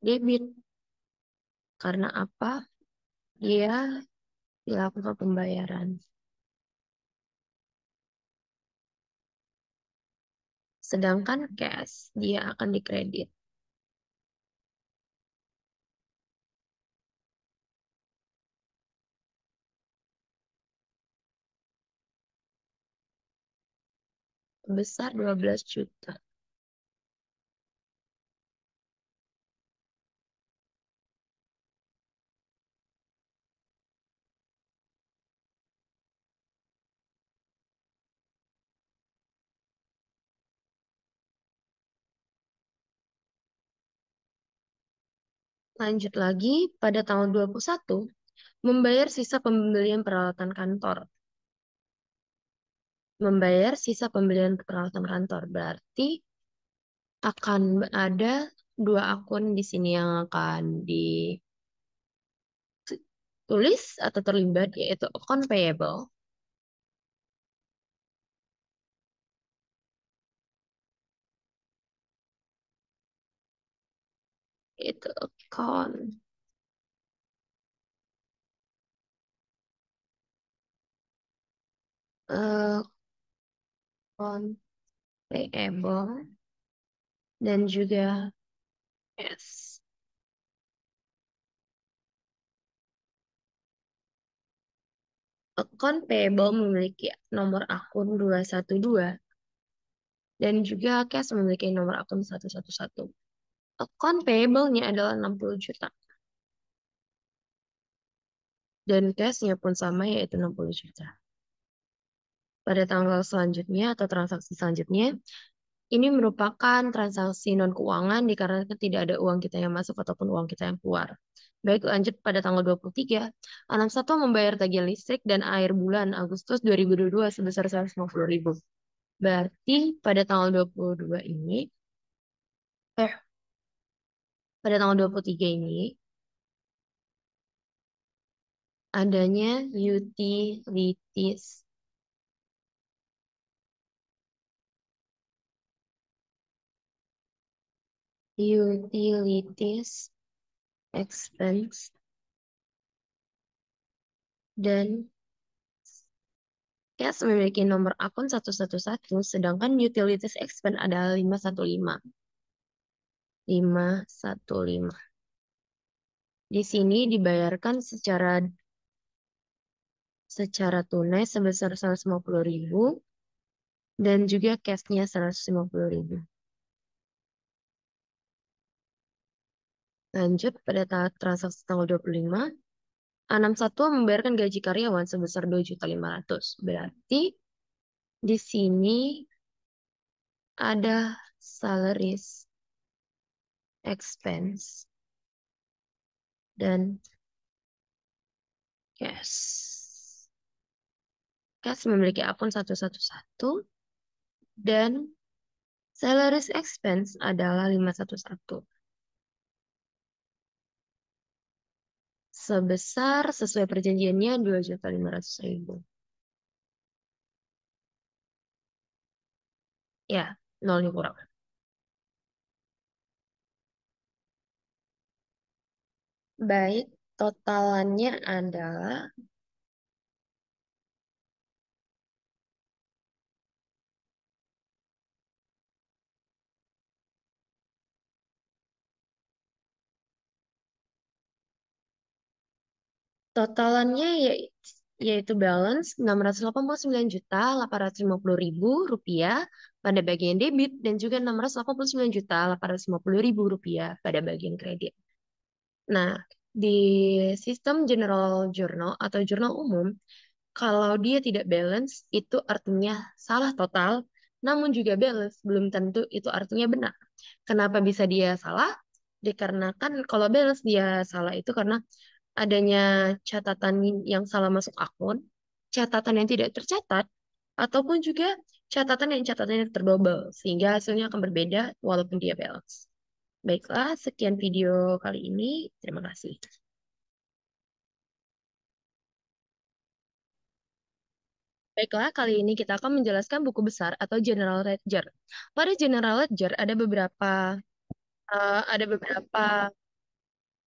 debit. Karena apa? Dia dilakukan pembayaran. Sedangkan cash dia akan dikredit. Besar 12 juta. Lanjut lagi pada tanggal 21 membayar sisa pembelian peralatan kantor. Membayar sisa pembelian peralatan kantor berarti akan ada dua akun di sini yang akan ditulis atau terlibat, yaitu account payable itu eh, account payable dan juga cash. Account payable memiliki nomor akun 212 dan juga cash memiliki nomor akun 111. Account payable-nya adalah 60 juta dan cash-nya pun sama yaitu 60 juta. Pada tanggal selanjutnya atau transaksi selanjutnya, ini merupakan transaksi non-keuangan dikarenakan tidak ada uang kita yang masuk ataupun uang kita yang keluar. Baik, lanjut pada tanggal 23, Anam Satwa membayar tagihan listrik dan air bulan Agustus 2022 sebesar 150.000. Berarti pada tanggal 22 ini, eh, pada tanggal 23 ini, adanya utilities. Utilities expense dan cash memiliki nomor akun 111, sedangkan utilities expense adalah 515. 515. Di sini dibayarkan secara tunai sebesar 150.000 dan juga cashnya 150.000. Lanjut pada transaksi tanggal 25, Anam Satwa membayarkan gaji karyawan sebesar 2.500.000. Berarti di sini ada salaries expense dan cash. Cash memiliki akun 111 dan salaries expense adalah 511. Sebesar sesuai perjanjiannya 2.500.000. Ya, nolnya kurang. Baik, totalannya adalah yaitu balance 689.850.000 rupiah pada bagian debit dan juga 689.850.000 rupiah pada bagian kredit. Nah, di sistem general journal atau jurnal umum, kalau dia tidak balance, itu artinya salah total, namun juga balance belum tentu itu artinya benar. Kenapa bisa dia salah? Dikarenakan kalau balance dia salah itu karena adanya catatan yang salah masuk akun, catatan yang tidak tercatat, ataupun juga catatan yang catatannya terdobel, sehingga hasilnya akan berbeda walaupun dia balance. Baiklah, sekian video kali ini. Terima kasih. Baiklah, kali ini kita akan menjelaskan buku besar atau General Ledger. Pada General Ledger ada beberapa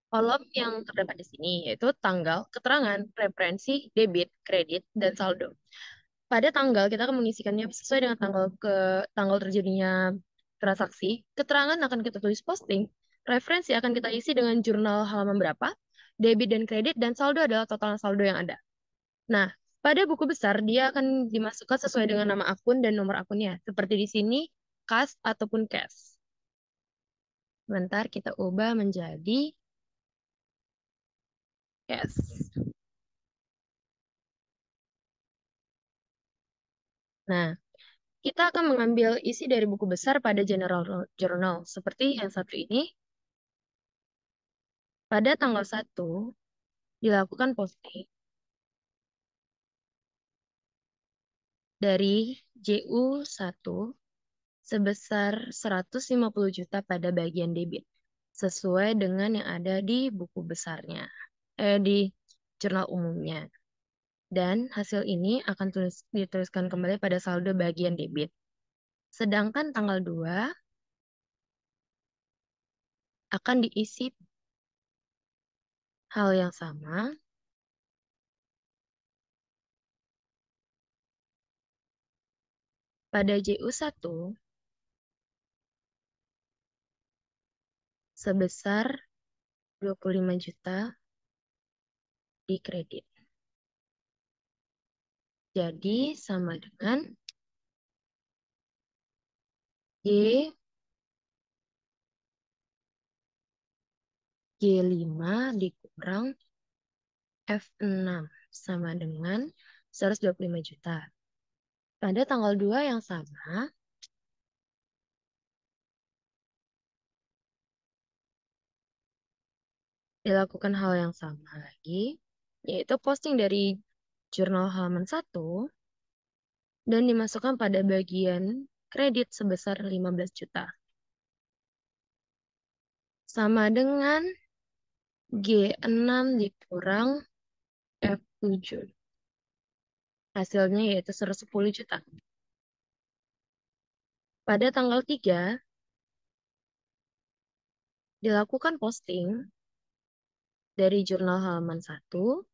kolom yang terdapat di sini, yaitu tanggal, keterangan, referensi, debit, kredit, dan saldo. Pada tanggal kita akan mengisikannya sesuai dengan tanggal terjadinya transaksi. Keterangan akan kita tulis posting. Referensi akan kita isi dengan jurnal halaman berapa. Debit dan kredit dan saldo adalah total saldo yang ada. Nah, pada buku besar dia akan dimasukkan sesuai dengan nama akun dan nomor akunnya. Seperti di sini, kas ataupun cash. Sebentar kita ubah menjadi cash. Nah, kita akan mengambil isi dari buku besar pada General Journal. Seperti yang satu ini, pada tanggal 1 dilakukan posting dari JU1 sebesar 150 juta pada bagian debit, sesuai dengan yang ada di buku besarnya, di jurnal umumnya. Dan hasil ini akan dituliskan kembali pada saldo bagian debit. Sedangkan tanggal 2 akan diisi hal yang sama pada JU1 sebesar 25 juta di kredit. Jadi sama dengan G, G5 dikurang F6 sama dengan 125 juta. Pada tanggal 2 yang sama, dilakukan hal yang sama lagi, yaitu posting dari jurnal halaman 1 dan dimasukkan pada bagian kredit sebesar 15 juta. Sama dengan G6 dikurang F7. Hasilnya yaitu 110 juta. Pada tanggal 3, dilakukan posting dari jurnal halaman 1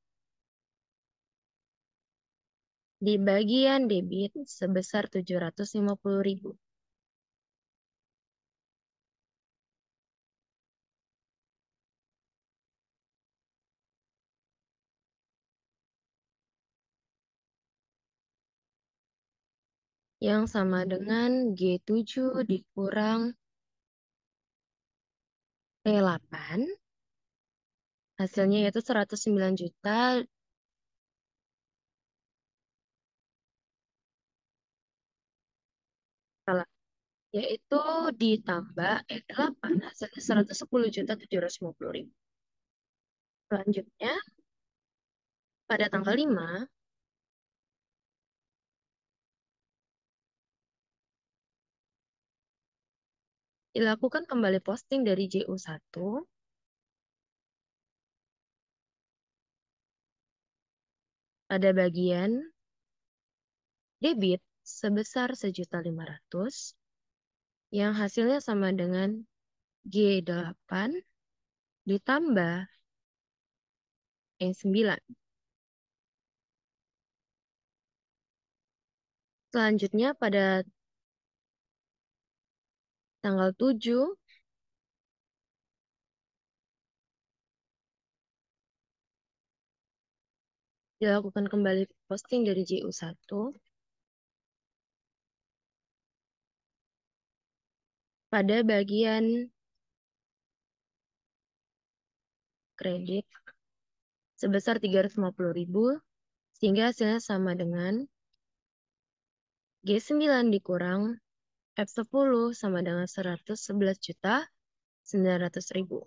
di bagian debit sebesar 750.000. Yang sama dengan G7 dikurang P8. Hasilnya yaitu 109 juta. Salah. Yaitu ditambah E8 hasilnya 110.750.000. Selanjutnya, pada tanggal 5, dilakukan kembali posting dari JU1 pada bagian debit sebesar 1.500.000 yang hasilnya sama dengan G8 ditambah E9. Selanjutnya pada tanggal 7 dilakukan kembali posting dari JU1 pada bagian kredit sebesar 350.000 sehingga hasilnya sama dengan G9 dikurang F10 sama dengan 111.900.000.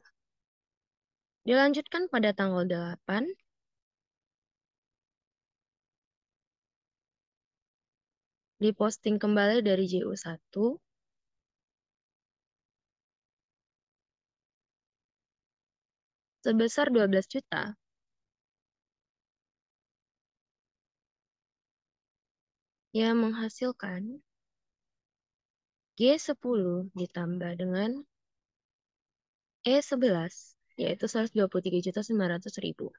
Dilanjutkan pada tanggal 8, diposting kembali dari JU1 sebesar 12 juta yang menghasilkan G10 ditambah dengan E11 yaitu 123.900.000.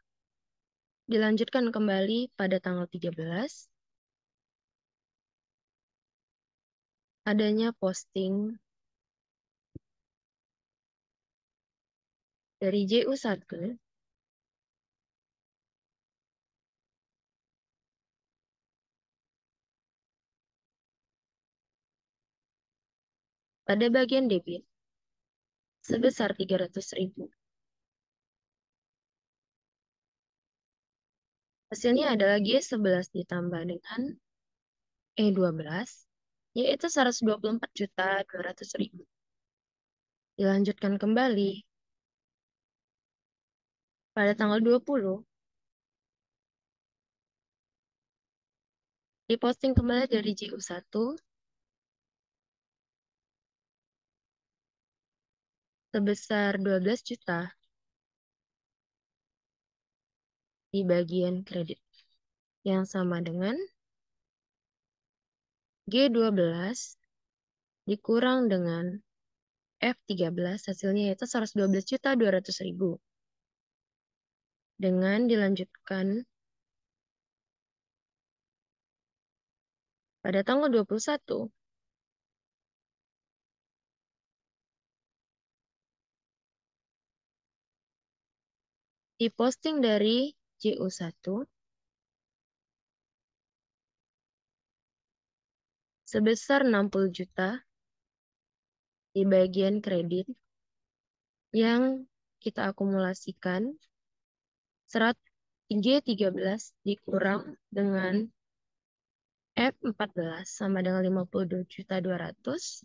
Dilanjutkan kembali pada tanggal 13, adanya posting dari JU1 pada bagian debit sebesar 300.000. Hasilnya adalah G11 ditambah dengan E12 yaitu 124.200.000. Dilanjutkan kembali pada tanggal 20, diposting kembali dari JU1 sebesar 12 juta di bagian kredit yang sama dengan G12 dikurang dengan F13 hasilnya yaitu 112.200.000. Dengan dilanjutkan pada tanggal 21, diposting dari JU1 sebesar 60 juta di bagian kredit yang kita akumulasikan serat G13 dikurang dengan F14 sama dengan 52.200.000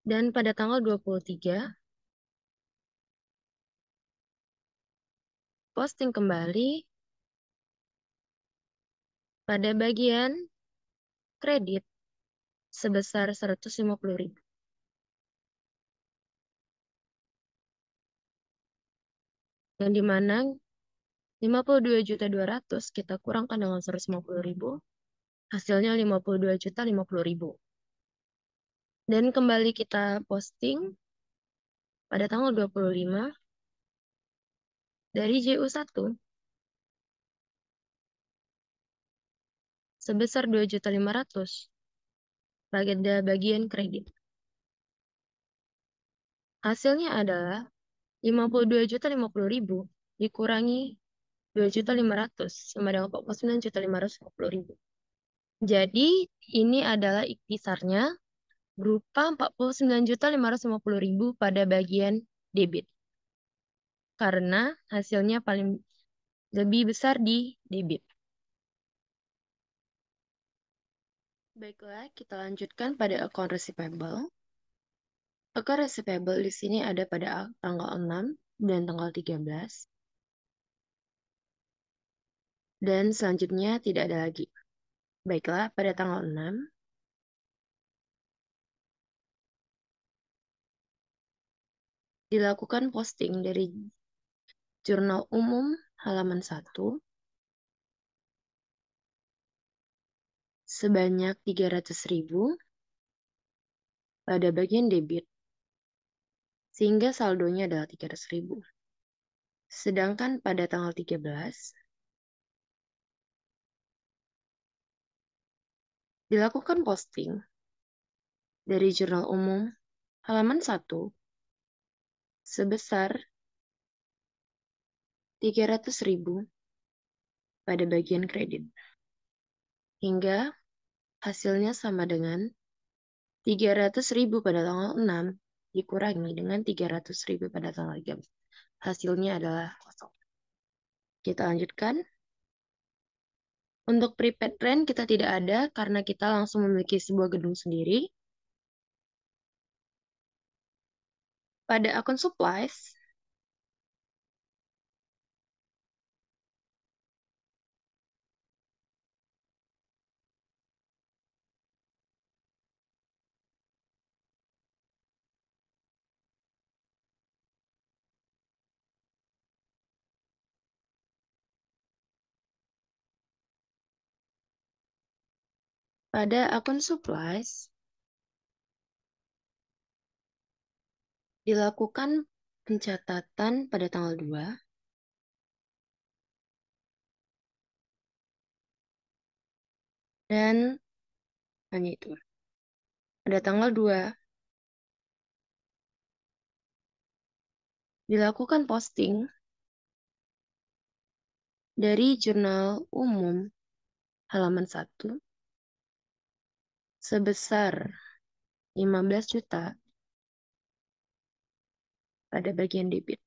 dan pada tanggal 23 posting kembali pada bagian kredit sebesar 150.000. Yang dimana 52.200.000 kita kurangkan dengan 150.000, hasilnya 52.050.000. Dan kembali kita posting pada tanggal 25 dari JU1 sebesar 2.500.000 pada bagian kredit. Hasilnya adalah 52.050.000 dikurangi 2.500.000 sama dengan 49.550.000. Jadi ini adalah ikhtisarnya berupa 49.550.000 pada bagian debit. Karena hasilnya paling lebih besar di debit. Baiklah, kita lanjutkan pada account receivable. Account receivable di sini ada pada tanggal 6 dan tanggal 13. Dan selanjutnya tidak ada lagi. Baiklah, pada tanggal 6, dilakukan posting dari Jurnal Umum halaman 1 sebanyak 300.000 pada bagian debit, sehingga saldonya adalah 300.000. Sedangkan pada tanggal 13, dilakukan posting dari Jurnal Umum halaman 1 sebesar 300.000 pada bagian kredit. Hingga hasilnya sama dengan 300.000 pada tanggal 6 dikurangi dengan 300.000 pada tanggal 13. Hasilnya adalah kosong. Kita lanjutkan. Untuk prepaid rent kita tidak ada karena kita langsung memiliki sebuah gedung sendiri. Pada akun supplies, dilakukan pencatatan pada tanggal 2 dan hanya itu. Pada tanggal 2 dilakukan posting dari Jurnal Umum halaman 1 sebesar 15 juta pada bagian debit.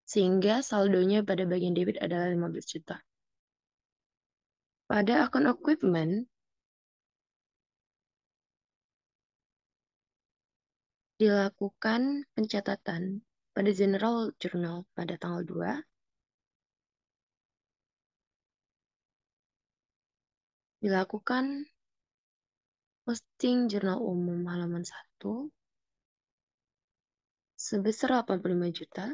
Sehingga saldonya pada bagian debit adalah 15 juta. Pada akun equipment, dilakukan pencatatan pada General Journal pada tanggal 2. Dilakukan posting Jurnal Umum halaman 1 sebesar 85 juta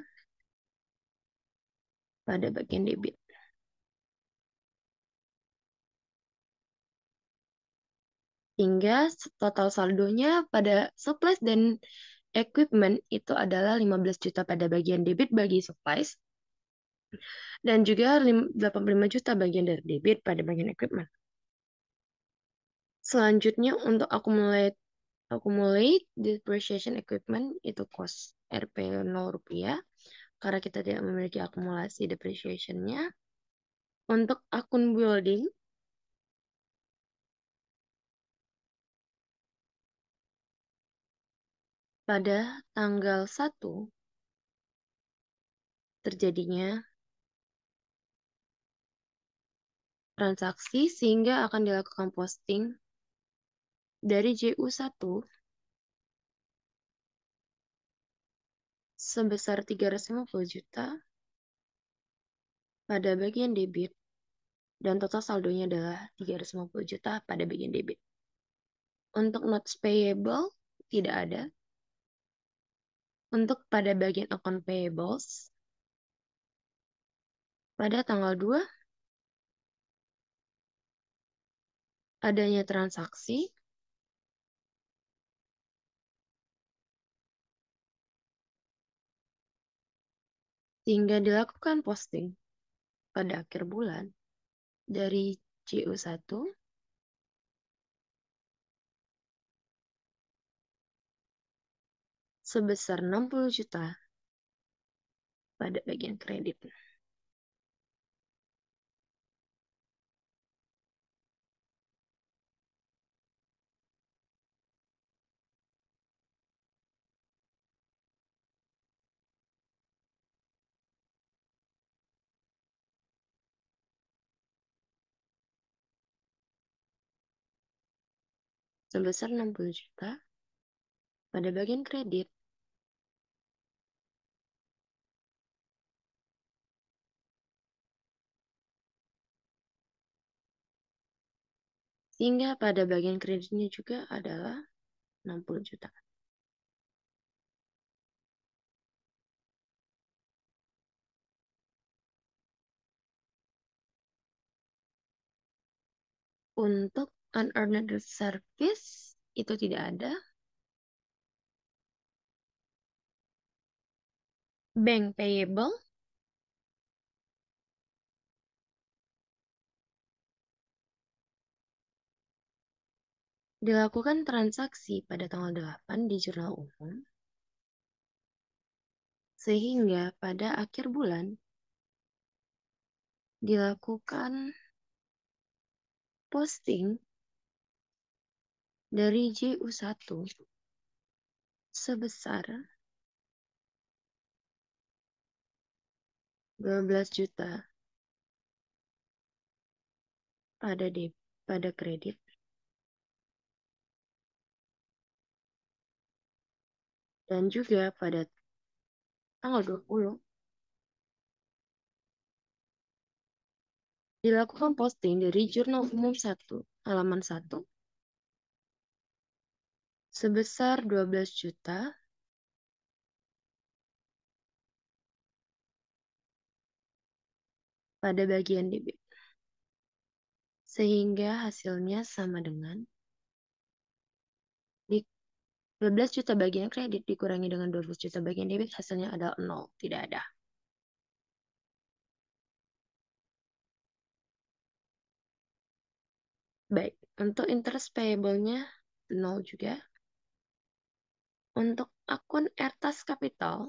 pada bagian debit. Hingga total saldonya pada supplies dan equipment itu adalah 15 juta pada bagian debit bagi supplies dan juga 85 juta bagian dari debit pada bagian equipment. Selanjutnya untuk accumulate depreciation equipment itu cost Rp 0 rupiah karena kita tidak memiliki akumulasi depreciation-nya. Untuk akun building, pada tanggal 1 terjadinya transaksi sehingga akan dilakukan posting dari JU1 sebesar 350 juta pada bagian debit dan total saldonya adalah 350 juta pada bagian debit. Untuk notes payable tidak ada. Untuk pada bagian account payables pada tanggal 2 adanya transaksi sehingga dilakukan posting pada akhir bulan dari JU1 sebesar 60 juta pada bagian kredit. Sebesar 60 juta pada bagian kredit. Sehingga pada bagian kreditnya juga adalah 60 juta. Untuk unearned service itu tidak ada. Bank payable dilakukan transaksi pada tanggal 8 di jurnal umum sehingga pada akhir bulan dilakukan posting dari JU1 sebesar 12 juta pada kredit dan juga pada tanggal 20 dilakukan posting dari Jurnal Umum 1 halaman 1 sebesar 12 juta pada bagian debit. Sehingga hasilnya sama dengan 12 juta bagian kredit dikurangi dengan 12 juta bagian debit, hasilnya adalah 0, tidak ada. Baik, untuk interest payable-nya 0 juga. Untuk akun Ertas Capital,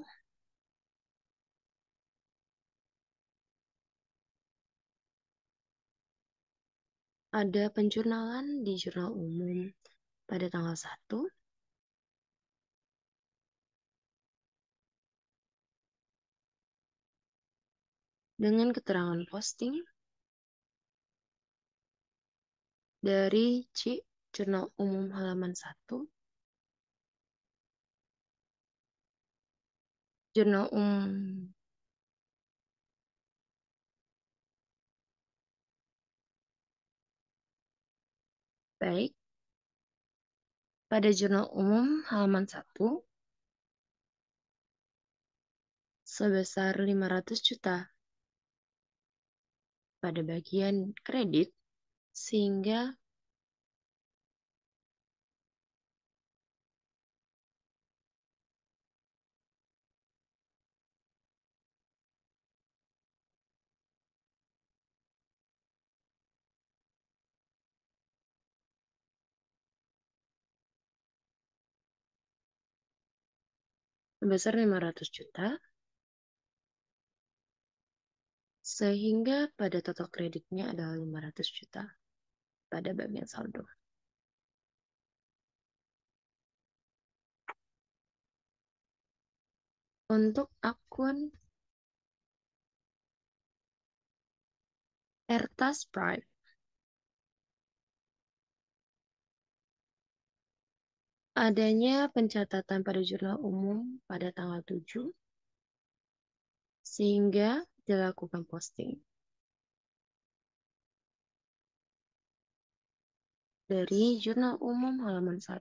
ada penjurnalan di jurnal umum pada tanggal 1 dengan keterangan posting dari Jurnal Umum halaman 1, Jurnal Umum baik pada Jurnal Umum halaman 1 sebesar 500 juta pada bagian kredit sehingga sebesar 500 juta Sehingga pada total kreditnya adalah 500 juta pada bagian saldo. Untuk akun Ertas Prime, adanya pencatatan pada jurnal umum pada tanggal 7, sehingga dilakukan posting dari jurnal umum halaman 1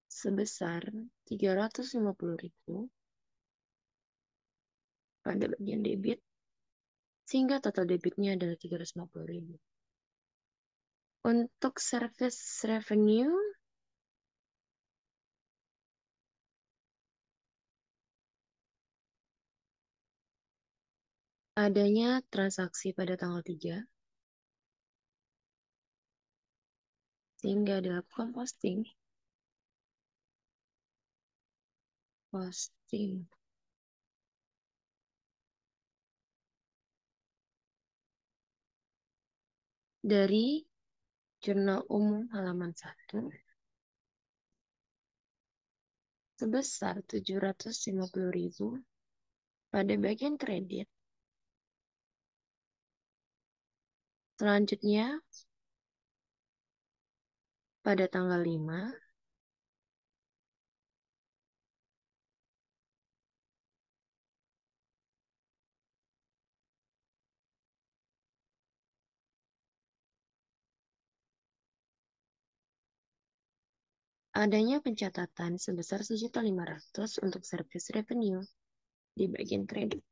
sebesar 350.000 pada bagian debit, sehingga total debitnya adalah 350.000. Untuk service revenue, adanya transaksi pada tanggal 3, sehingga dilakukan posting dari jurnal umum halaman 1 sebesar 750.000 pada bagian kredit. Selanjutnya, pada tanggal 5, adanya pencatatan sebesar 1.500.000 untuk service revenue di bagian kredit.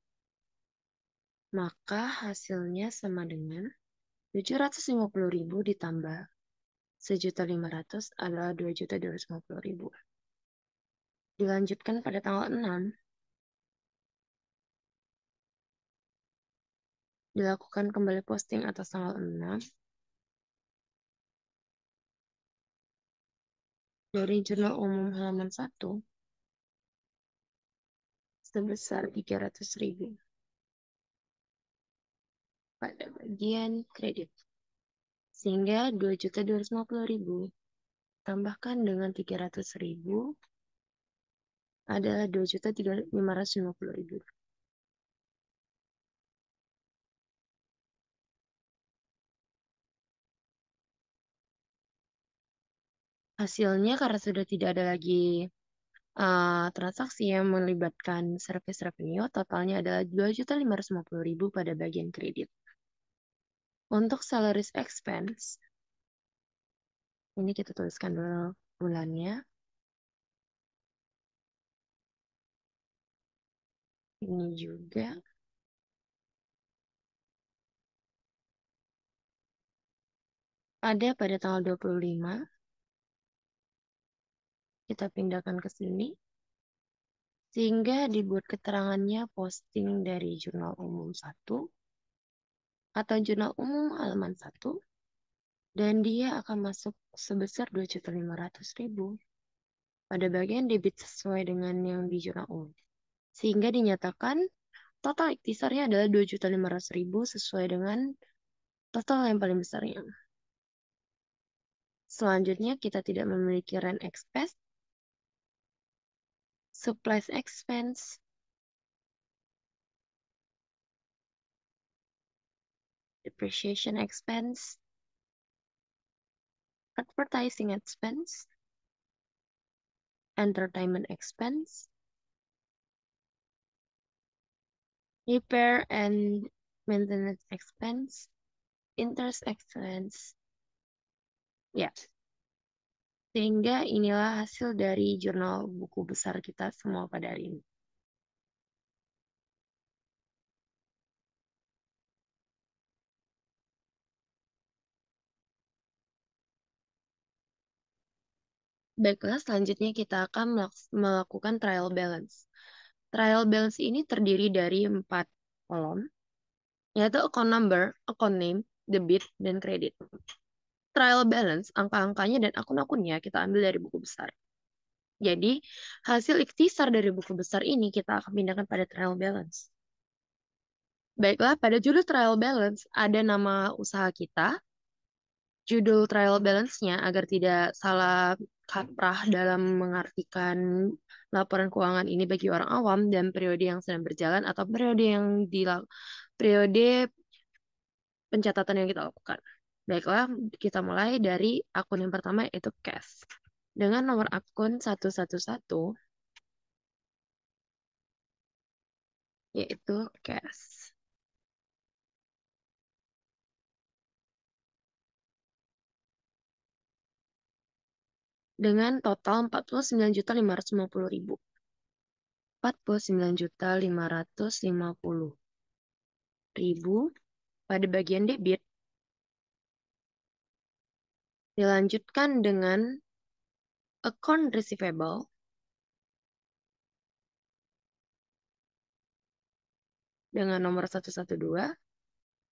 Maka hasilnya sama dengan 750.000 ditambah 1.500.000 adalah 2.250.000. Dilanjutkan pada tanggal 6, dilakukan kembali posting atas tanggal 6 dari jurnal umum halaman 1 sebesar 300.000 pada bagian kredit. Sehingga 2.250.000 tambahkan dengan 300.000 adalah 2.550.000. Hasilnya karena sudah tidak ada lagi transaksi yang melibatkan service revenue, totalnya adalah 2.550.000 pada bagian kredit. Untuk salaries expense, ini kita tuliskan dulu bulannya. Ini juga. Ada pada tanggal 25. Kita pindahkan ke sini. Sehingga dibuat keterangannya posting dari jurnal umum 1 atau jurnal umum halaman 1. Dan dia akan masuk sebesar 2.500.000 pada bagian debit sesuai dengan yang di jurnal umum. Sehingga dinyatakan total iktisarnya adalah 2.500.000 sesuai dengan total yang paling besarnya. Selanjutnya kita tidak memiliki rent expense, supplies expense, depreciation expense, advertising expense, entertainment expense, repair and maintenance expense, interest expense. Ya. Sehingga inilah hasil dari jurnal buku besar kita semua pada hari ini. Baiklah, selanjutnya kita akan melakukan trial balance. Trial balance ini terdiri dari 4 kolom, yaitu account number, account name, debit, dan kredit. Trial balance, angka-angkanya dan akun-akunnya kita ambil dari buku besar. Jadi, hasil ikhtisar dari buku besar ini kita akan pindahkan pada trial balance. Baiklah, pada judul trial balance ada nama usaha kita. Judul trial balance-nya agar tidak salah kaprah dalam mengartikan laporan keuangan ini bagi orang awam dan periode yang sedang berjalan atau periode pencatatan yang kita lakukan. Baiklah, kita mulai dari akun yang pertama yaitu cash. Dengan nomor akun 111 yaitu cash. Dengan total 49.550.000. 49.550.000 pada bagian debit dilanjutkan dengan account receivable dengan nomor 112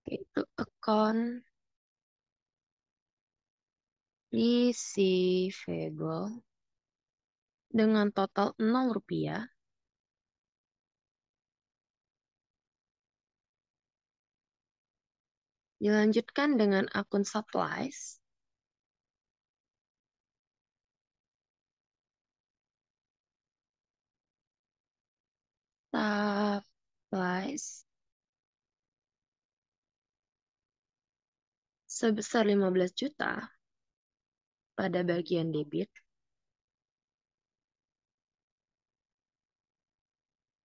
yaitu account receivable dengan total 0 rupiah dilanjutkan dengan akun supplies supplies sebesar 15 juta pada bagian debit,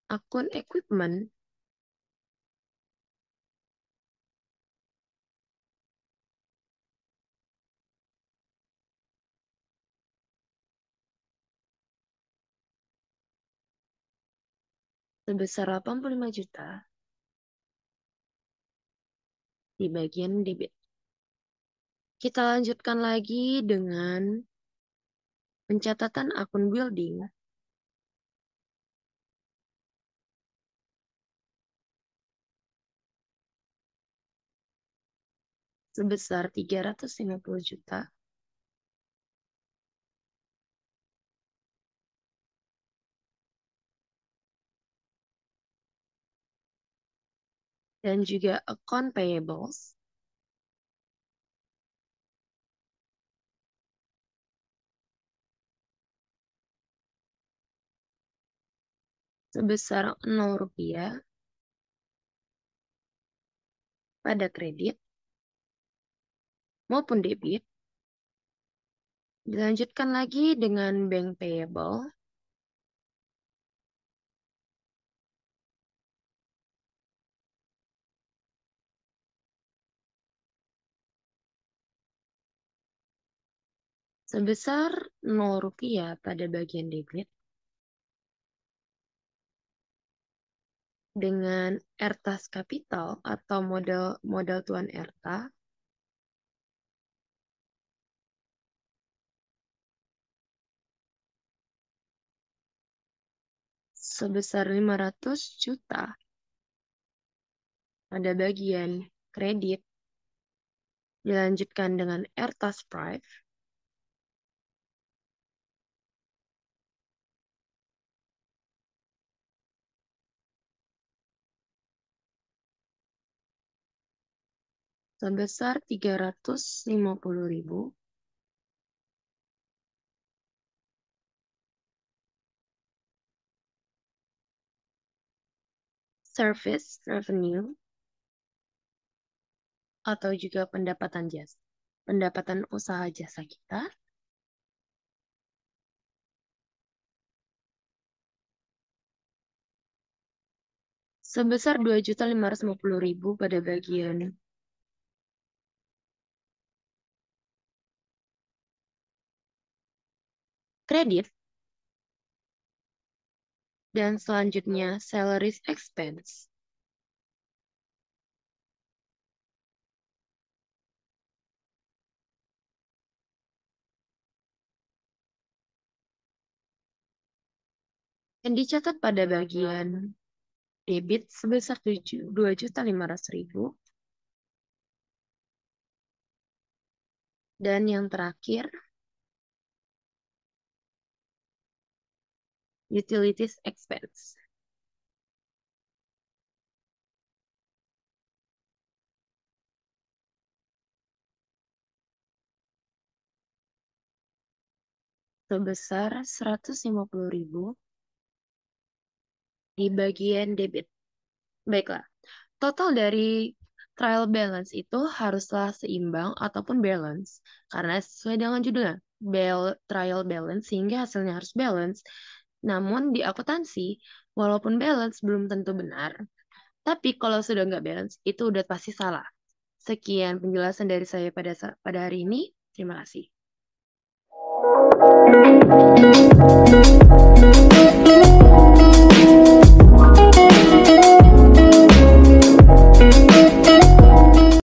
akun equipment sebesar 85 juta di bagian debit. Kita lanjutkan lagi dengan pencatatan akun building sebesar 350 juta dan juga account payables sebesar 0 rupiah pada kredit maupun debit. Dilanjutkan lagi dengan bank payable sebesar 0 rupiah pada bagian debit dengan Ertas Capital atau modal modal tuan Erta sebesar 500 juta pada bagian kredit. Dilanjutkan dengan Ertas Prime sebesar 350.000 service revenue atau juga pendapatan usaha jasa kita sebesar 2.550.000 pada bagian kredit. Dan selanjutnya salaries expense yang dicatat pada bagian debit sebesar 2.500.000. Dan yang terakhir, utilities expense sebesar 150.000 di bagian debit. Baiklah, total dari trial balance itu haruslah seimbang ataupun balance. Karena sesuai dengan judulnya, trial balance, sehingga hasilnya harus balance. Namun di akuntansi, walaupun balance belum tentu benar, tapi kalau sudah nggak balance, itu udah pasti salah. Sekian penjelasan dari saya pada hari ini. Terima kasih.